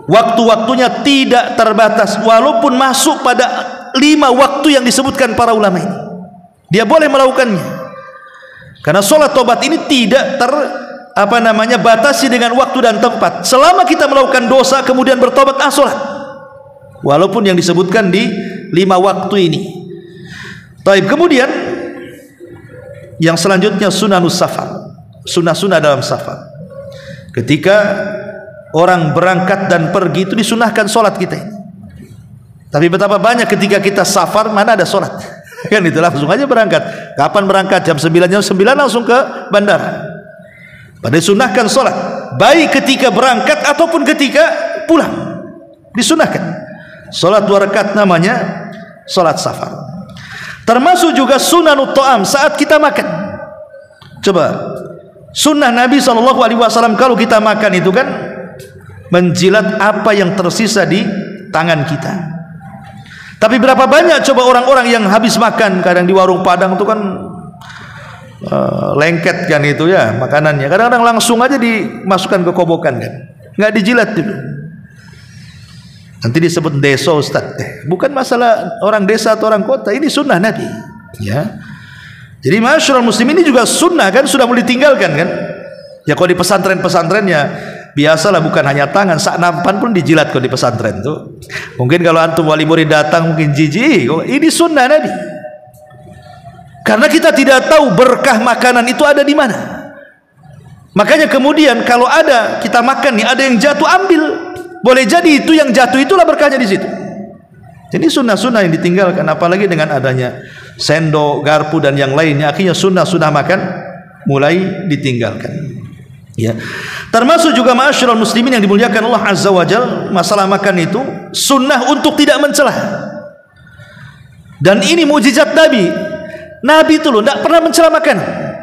waktu-waktunya tidak terbatas, walaupun masuk pada 5 waktu yang disebutkan para ulama ini. Dia boleh melakukannya. Karena sholat tobat ini tidak batasi dengan waktu dan tempat. Selama kita melakukan dosa kemudian bertobat, sholat. Walaupun yang disebutkan di 5 waktu ini. Taib. Kemudian yang selanjutnya sunanus safar. Sunnah-sunnah dalam safar. Ketika orang berangkat dan pergi itu disunahkan sholat kita ini. Tapi betapa banyak ketika kita safar mana ada sholat. Kan itu langsung aja berangkat. Kapan berangkat? Jam 9, jam 9 langsung ke bandara. Padahal disunahkan sholat, baik ketika berangkat ataupun ketika pulang. Disunahkan sholat 2 rakaat, namanya sholat safar. Termasuk juga sunanut ta'am, saat kita makan. Coba sunnah Nabi SAW kalau kita makan itu kan menjilat apa yang tersisa di tangan kita. Tapi berapa banyak coba orang-orang yang habis makan, kadang di warung Padang itu kan lengket kan itu ya makanannya, kadang-kadang langsung aja dimasukkan ke kobokan kan, nggak dijilat dulu. Nanti disebut desa Ustaz. Bukan masalah orang desa atau orang kota, ini sunnah Nabi ya. Jadi masyarakat muslim ini juga sunnah kan, sudah mulai ditinggalkan kan ya. Kalau di pesantren-pesantrennya biasalah, bukan hanya tangan, sak nampan pun dijilat kalau di pesantren tuh. Mungkin kalau antum wali murid datang mungkin jijik. Ini sunnah Nabi. Karena kita tidak tahu berkah makanan itu ada di mana. Makanya kemudian kalau ada kita makan nih, ada yang jatuh, ambil. Boleh jadi itu yang jatuh itulah berkahnya di situ. Jadi sunnah-sunnah yang ditinggalkan, apalagi dengan adanya sendok, garpu dan yang lainnya, akhirnya sunnah-sunnah makan mulai ditinggalkan. Ya. Termasuk juga ma'asyiral muslimin yang dimuliakan Allah Azza wa Jalla, masalah makan itu sunnah untuk tidak mencela. Dan ini mukjizat Nabi. Nabi itu loh tidak pernah mencela makanan.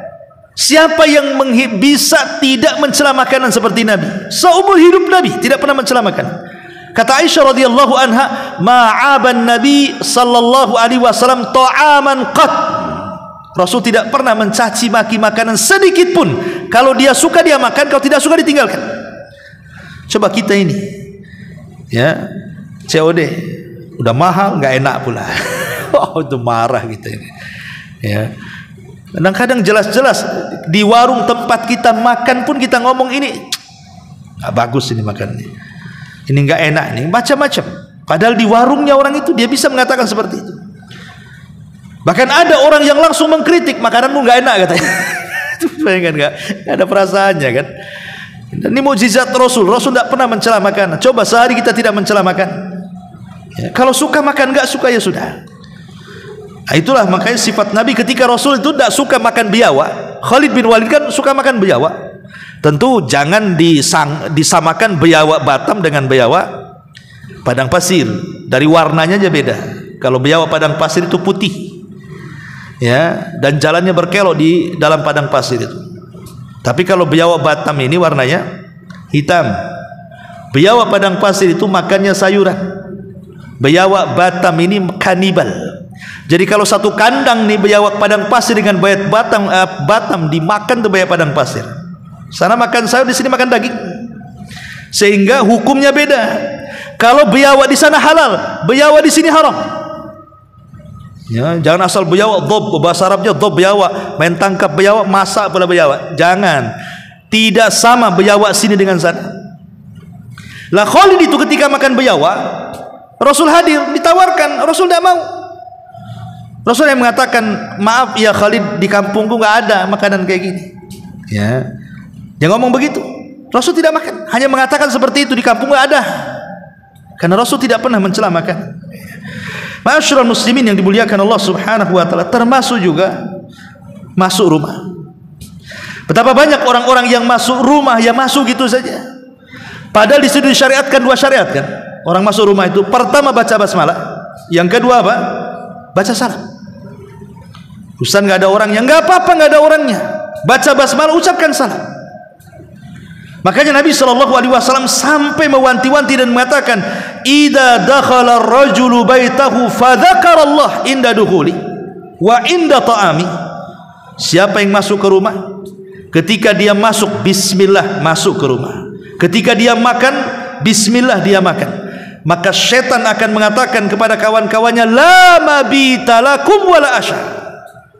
Siapa yang bisa tidak mencela makanan seperti Nabi? Seumur hidup Nabi tidak pernah mencela makanan. Kata Aisyah radhiyallahu anha, ma'aban Nabi sallallahu alaihi wasallam ta'aman qat. Rasul tidak pernah mencaci maki makanan sedikit pun. Kalau dia suka dia makan, kalau tidak suka ditinggalkan. Coba kita ini ya, COD udah mahal, nggak enak pula. Oh, itu marah kita ini ya. Kadang-kadang jelas-jelas di warung tempat kita makan pun kita ngomong ini nggak bagus, ini makannya ini nggak enak, ini macam-macam. Padahal di warungnya orang itu dia bisa mengatakan seperti itu. Bahkan ada orang yang langsung mengkritik, makananmu nggak enak katanya. Itu bayangkan, nggak ada perasaannya kan. Dan ini mukjizat Rasul. Rasul tidak pernah mencela makanan. Coba sehari kita tidak mencela makan ya, kalau suka makan, nggak suka ya sudah. Nah, itulah makanya sifat Nabi. Ketika Rasul itu tidak suka makan biawak, Khalid bin Walid kan suka makan biawak. Tentu jangan disamakan biawak Batam dengan biawak padang pasir. Dari warnanya aja beda. Kalau biawak padang pasir itu putih ya, dan jalannya berkelok di dalam padang pasir itu. Tapi kalau biawak Batam ini warnanya hitam. Biawak padang pasir itu makannya sayuran. Biawak Batam ini kanibal. Jadi kalau satu kandang nih biawak padang pasir dengan biawak Batam dimakan tuh biawak padang pasir. Sana makan sayur, di sini makan daging. Sehingga hukumnya beda. Kalau biawak di sana halal, biawak di sini haram. Ya, jangan asal biawak dhob, bahasa Arabnya dhob biawak, main tangkap biawak, masak pula biawak. Jangan. Tidak sama biawak sini dengan sana. Lah Khalid itu ketika makan biawak, Rasul hadir, ditawarkan, Rasul tidak mau. Rasul yang mengatakan, maaf ya Khalid, di kampungku nggak ada makanan kayak gini. Ya, dia ngomong begitu. Rasul tidak makan, hanya mengatakan seperti itu, di kampung nggak ada. Karena Rasul tidak pernah mencela makan. Ma'asyiral muslimin yang dimuliakan Allah Subhanahu wa taala, termasuk juga masuk rumah. Betapa banyak orang-orang yang masuk rumah, ya masuk gitu saja. Padahal di situ disyariatkan 2 syariat kan. Orang masuk rumah itu pertama baca basmalah, yang kedua apa? Baca salam. Ustaz nggak ada orangnya, nggak apa-apa, nggak ada orangnya. Baca basmalah, ucapkan salam. Makanya Nabi SAW sampai mewanti-wanti dan mengatakan, "Idza dakhala ar-rajulu baitahu fadzakara Allah inda dukhuli wa inda ta'ami." Siapa yang masuk ke rumah, ketika dia masuk bismillah masuk ke rumah. Ketika dia makan bismillah dia makan. maka setan akan mengatakan kepada kawan-kawannya, la mabita lakum wala asya.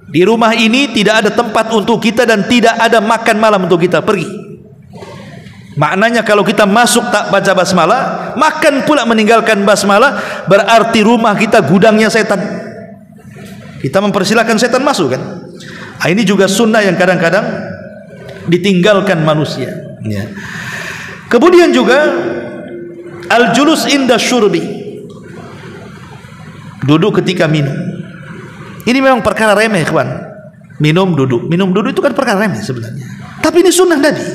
Di rumah ini tidak ada tempat untuk kita dan tidak ada makan malam untuk kita, pergi. Maknanya kalau kita masuk tak baca basmalah, makan pula meninggalkan basmalah, berarti rumah kita gudangnya setan. Kita mempersilahkan setan masuk kan. Ini juga sunnah yang kadang-kadang ditinggalkan manusia ya. Kemudian juga al-julus inda syurbi, duduk ketika minum. Ini memang perkara remeh kawan. Minum duduk itu kan perkara remeh sebenarnya, tapi ini sunnah Nabi.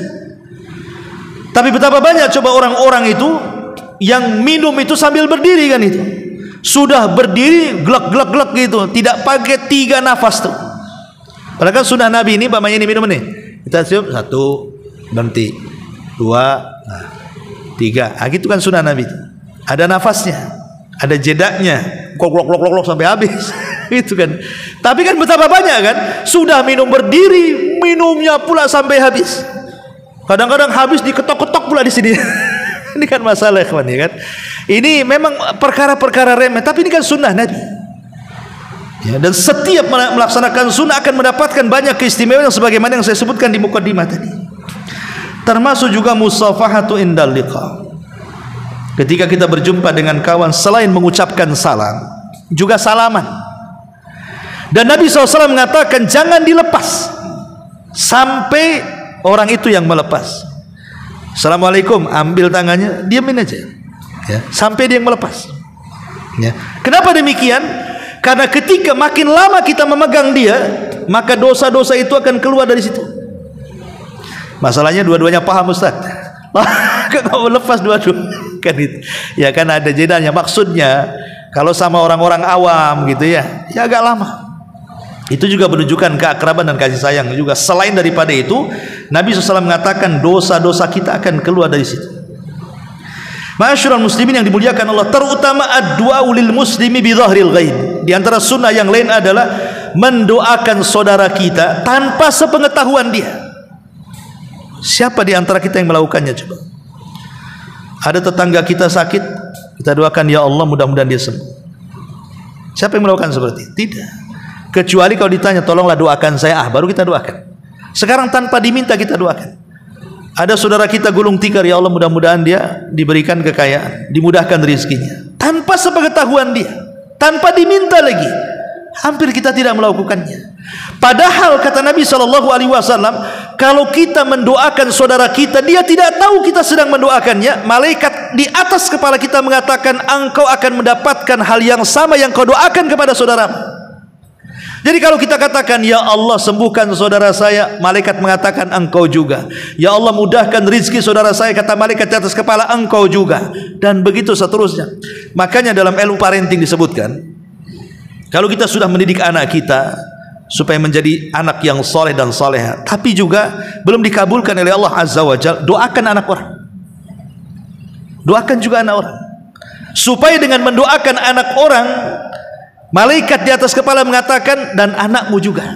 Tapi betapa banyak coba orang-orang itu yang minum itu sambil berdiri kan, itu sudah berdiri glek-glek gitu, tidak pakai 3 nafas tuh. Padahal kan sunnah Nabi ini, pamannya ini minum nih, kita siap 1 berhenti, 2 3, gitu kan sunnah Nabi. Ada nafasnya, ada jedaknya, klok sampai habis. Itu kan. Tapi kan betapa banyak kan, sudah minum berdiri, minumnya pula sampai habis. Kadang-kadang habis diketok-ketok pula di sini. Ini kan masalah kawan ya kan. Ini memang perkara-perkara remeh, tapi ini kan sunnah Nabi. Ya, dan setiap melaksanakan sunnah akan mendapatkan banyak keistimewaan yang sebagaimana yang saya sebutkan di mukadimah tadi. Termasuk juga musafahatu indal liqa. Ketika kita berjumpa dengan kawan, selain mengucapkan salam, juga salaman. Dan Nabi SAW mengatakan jangan dilepas sampai orang itu yang melepas. Assalamualaikum, ambil tangannya, diamin aja ya, sampai dia yang melepas ya. Kenapa demikian? Karena ketika makin lama kita memegang dia, maka dosa-dosa itu akan keluar dari situ. Masalahnya dua-duanya paham Ustaz. Kalau lepas dua-dua kan itu. Ya kan ada jedanya. Maksudnya kalau sama orang-orang awam gitu ya agak lama. Itu juga menunjukkan keakraban dan kasih sayang juga. Selain daripada itu, Nabi SAW mengatakan dosa-dosa kita akan keluar dari situ. Ma'asyiral muslimin yang dimuliakan Allah, terutama ad-du'a lil muslimi bi dhahril ghaib. Di antara sunnah yang lain adalah mendoakan saudara kita tanpa sepengetahuan dia. Siapa di antara kita yang melakukannya coba? Ada tetangga kita sakit, kita doakan ya Allah mudah-mudahan dia sembuh. Siapa yang melakukan seperti itu? Tidak. Kecuali kalau ditanya tolonglah doakan saya, baru kita doakan. Sekarang tanpa diminta kita doakan. Ada saudara kita gulung tikar, ya Allah mudah-mudahan dia diberikan kekayaan, dimudahkan rezekinya, tanpa sepengetahuan dia, tanpa diminta lagi. Hampir kita tidak melakukannya. Padahal kata Nabi SAW, kalau kita mendoakan saudara kita, dia tidak tahu kita sedang mendoakannya, malaikat di atas kepala kita mengatakan engkau akan mendapatkan hal yang sama yang kau doakan kepada saudaramu. Jadi kalau kita katakan ya Allah sembuhkan saudara saya, malaikat mengatakan engkau juga. Ya Allah mudahkan rizki saudara saya, kata malaikat di atas kepala engkau juga. Dan begitu seterusnya. Makanya dalam ilmu parenting disebutkan, kalau kita sudah mendidik anak kita supaya menjadi anak yang soleh dan soleha, tapi juga belum dikabulkan oleh Allah Azza wa Jalla, doakan anak orang. Doakan juga anak orang. Supaya dengan mendoakan anak orang, malaikat di atas kepala mengatakan dan anakmu juga.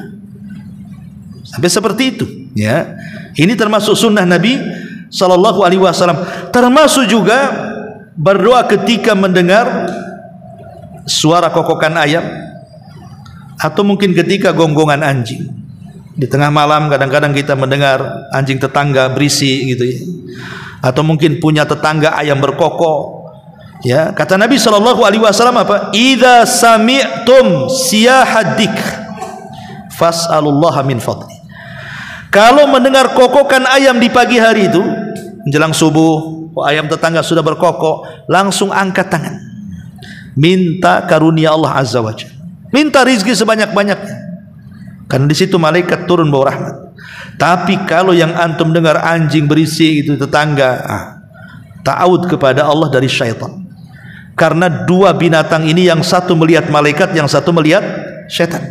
Sampai seperti itu ya. Ini termasuk sunnah Nabi SAW. Termasuk juga berdoa ketika mendengar suara kokokan ayam, atau mungkin ketika gonggongan anjing. Di tengah malam kadang-kadang kita mendengar anjing tetangga berisik gitu ya. Atau mungkin punya tetangga ayam berkokok. Ya, kata Nabi SAW apa? Idza sami'tum siyahad dzikr fas'alullaha min fadli. Kalau mendengar kokokan ayam di pagi hari itu menjelang subuh, ayam tetangga sudah berkokok, langsung angkat tangan, minta karunia Allah Azza wa Jalla, minta rizki sebanyak-banyaknya, karena di situ malaikat turun bawa rahmat. Tapi kalau yang antum dengar anjing berisik itu tetangga, ta'awud kepada Allah dari syaitan. Karena dua binatang ini, yang satu melihat malaikat, yang satu melihat syaitan.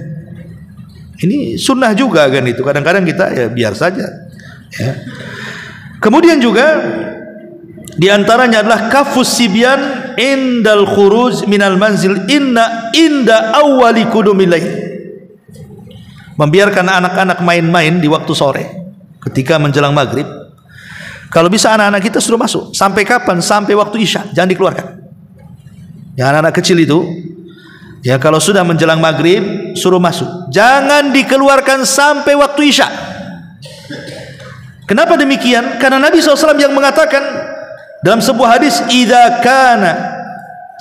Ini sunnah juga kan itu. Kadang-kadang kita ya biar saja ya. Kemudian juga diantaranya adalah kafus sibyan indal khuruj minal manzil inda awwali qudumil lail. Membiarkan anak-anak main-main di waktu sore ketika menjelang maghrib. Kalau bisa anak-anak kita suruh masuk. Sampai kapan? Sampai waktu isya, jangan dikeluarkan. Yang anak-anak kecil itu, ya kalau sudah menjelang maghrib suruh masuk, jangan dikeluarkan sampai waktu isya. Kenapa demikian? Karena Nabi SAW yang mengatakan dalam sebuah hadis, idza kana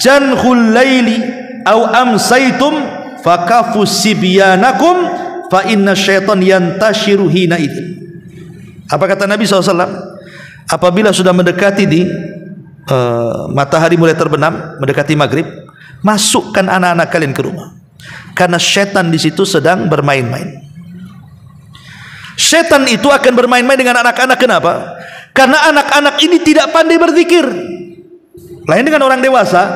janhul laili aw amsaitum fakafu sibyanakum fa inna syaitan yantashiru hina idzin. Apa kata Nabi SAW? Apabila sudah mendekati di matahari mulai terbenam, mendekati maghrib, masukkan anak-anak kalian ke rumah, karena syaitan di situ sedang bermain-main. Syaitan itu akan bermain-main dengan anak-anak. Kenapa? Karena anak-anak ini tidak pandai berzikir. Lain dengan orang dewasa,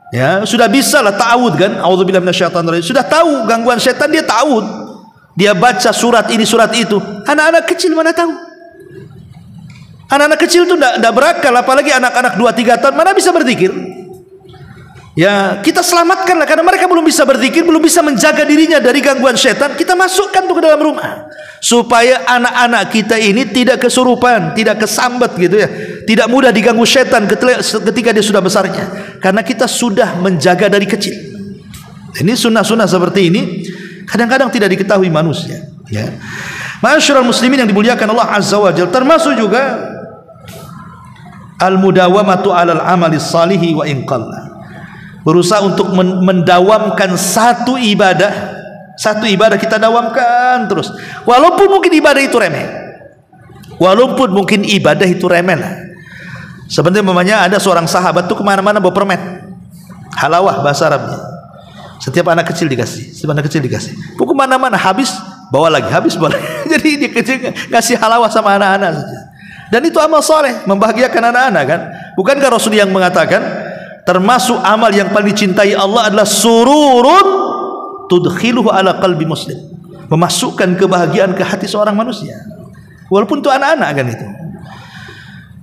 ya sudah bisa lah ta'awud kan, a'udzubillahi minasyaitonir rajim, sudah tahu gangguan syaitan, dia ta'awud, dia baca surat ini surat itu. Anak-anak kecil mana tahu? Anak-anak kecil itu tidak berakal, apalagi anak-anak 2-3 tahun mana bisa berzikir. Ya kita selamatkanlah, karena mereka belum bisa berzikir, belum bisa menjaga dirinya dari gangguan syaitan. Kita masukkan tuh ke dalam rumah, supaya anak-anak kita ini tidak kesurupan, tidak kesambet gitu ya, tidak mudah diganggu syaitan ketika dia sudah besarnya, karena kita sudah menjaga dari kecil. Ini sunnah-sunnah seperti ini kadang-kadang tidak diketahui manusia, ya. Ma'asyiral muslimin yang dimuliakan Allah Azza wa Jalla, termasuk juga al-mudawamatu 'alal amali salihi wa in qalla. Berusaha untuk mendawamkan satu ibadah kita dawamkan terus, walaupun mungkin ibadah itu remeh, lah. Sebenarnya mamanya ada seorang sahabat tuh kemana-mana bawa permen halawah bahasa Arabnya. Setiap anak kecil dikasih, pokok kemana-mana habis bawa lagi, jadi dia kecil ngasih halawah sama anak-anak saja. Dan itu amal soleh, membahagiakan anak-anak kan. Bukankah Rasul yang mengatakan termasuk amal yang paling dicintai Allah adalah sururun tudkhiluhu ala qalbi muslim, memasukkan kebahagiaan ke hati seorang manusia, walaupun itu anak-anak kan itu,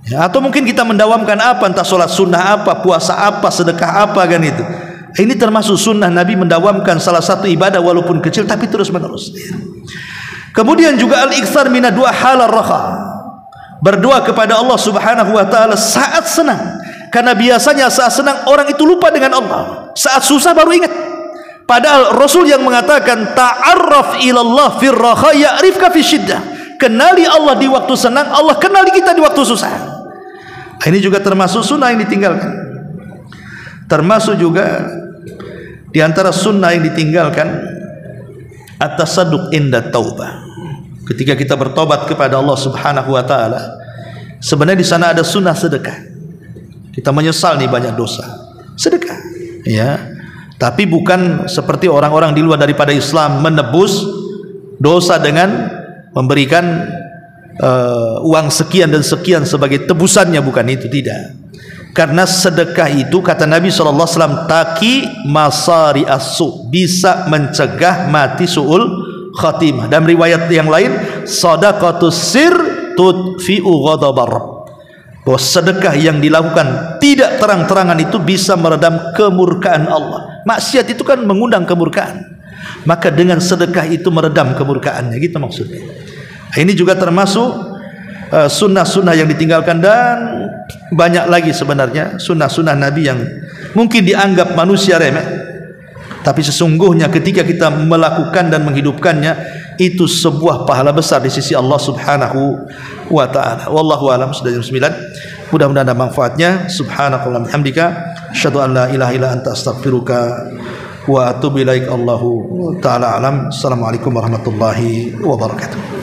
ya. Atau mungkin kita mendawamkan apa, entah sholat sunnah apa, puasa apa, sedekah apa kan itu. Ini termasuk sunnah Nabi, mendawamkan salah satu ibadah walaupun kecil tapi terus menerus. Kemudian juga al-iktsar mina dua halar raha, berdoa kepada Allah Subhanahu wa taala saat senang. Karena biasanya saat senang orang itu lupa dengan Allah, saat susah baru ingat. Padahal Rasul yang mengatakan ta'arraf ilallah fir raha ya'rifka fi syiddah. Kenali Allah di waktu senang, Allah kenali kita di waktu susah. Ini juga termasuk sunnah yang ditinggalkan. Termasuk juga di antara sunnah yang ditinggalkan at-tasadduq inda taubah. Ketika kita bertobat kepada Allah Subhanahu wa taala, sebenarnya di sana ada sunnah sedekah. Kita menyesal nih banyak dosa, sedekah, ya. Tapi bukan seperti orang-orang di luar daripada Islam menebus dosa dengan memberikan uang sekian dan sekian sebagai tebusannya, bukan itu, tidak. Karena sedekah itu kata Nabi SAW, taki masari asu, bisa mencegah mati su'ul khatimah. Dalam riwayat yang lain, sadaqatus sir tudfi'u ghadabar rabb, bahwa sedekah yang dilakukan tidak terang-terangan itu bisa meredam kemurkaan Allah. Maksiat itu kan mengundang kemurkaan, maka dengan sedekah itu meredam kemurkaannya, gitu maksudnya. Ini juga termasuk sunnah-sunnah yang ditinggalkan, dan banyak lagi sebenarnya sunnah-sunnah Nabi yang mungkin dianggap manusia remeh, tapi sesungguhnya ketika kita melakukan dan menghidupkannya, itu sebuah pahala besar di sisi Allah Subhanahu wa taala. Wallahu alam. Sudah jam 9. Mudah-mudahan ada manfaatnya. Subhanakallahumma hamdika asyhadu an la ilaha illa anta astaghfiruka wa atubu ilaik. Allahu taala alam. Assalamualaikum warahmatullahi wabarakatuh.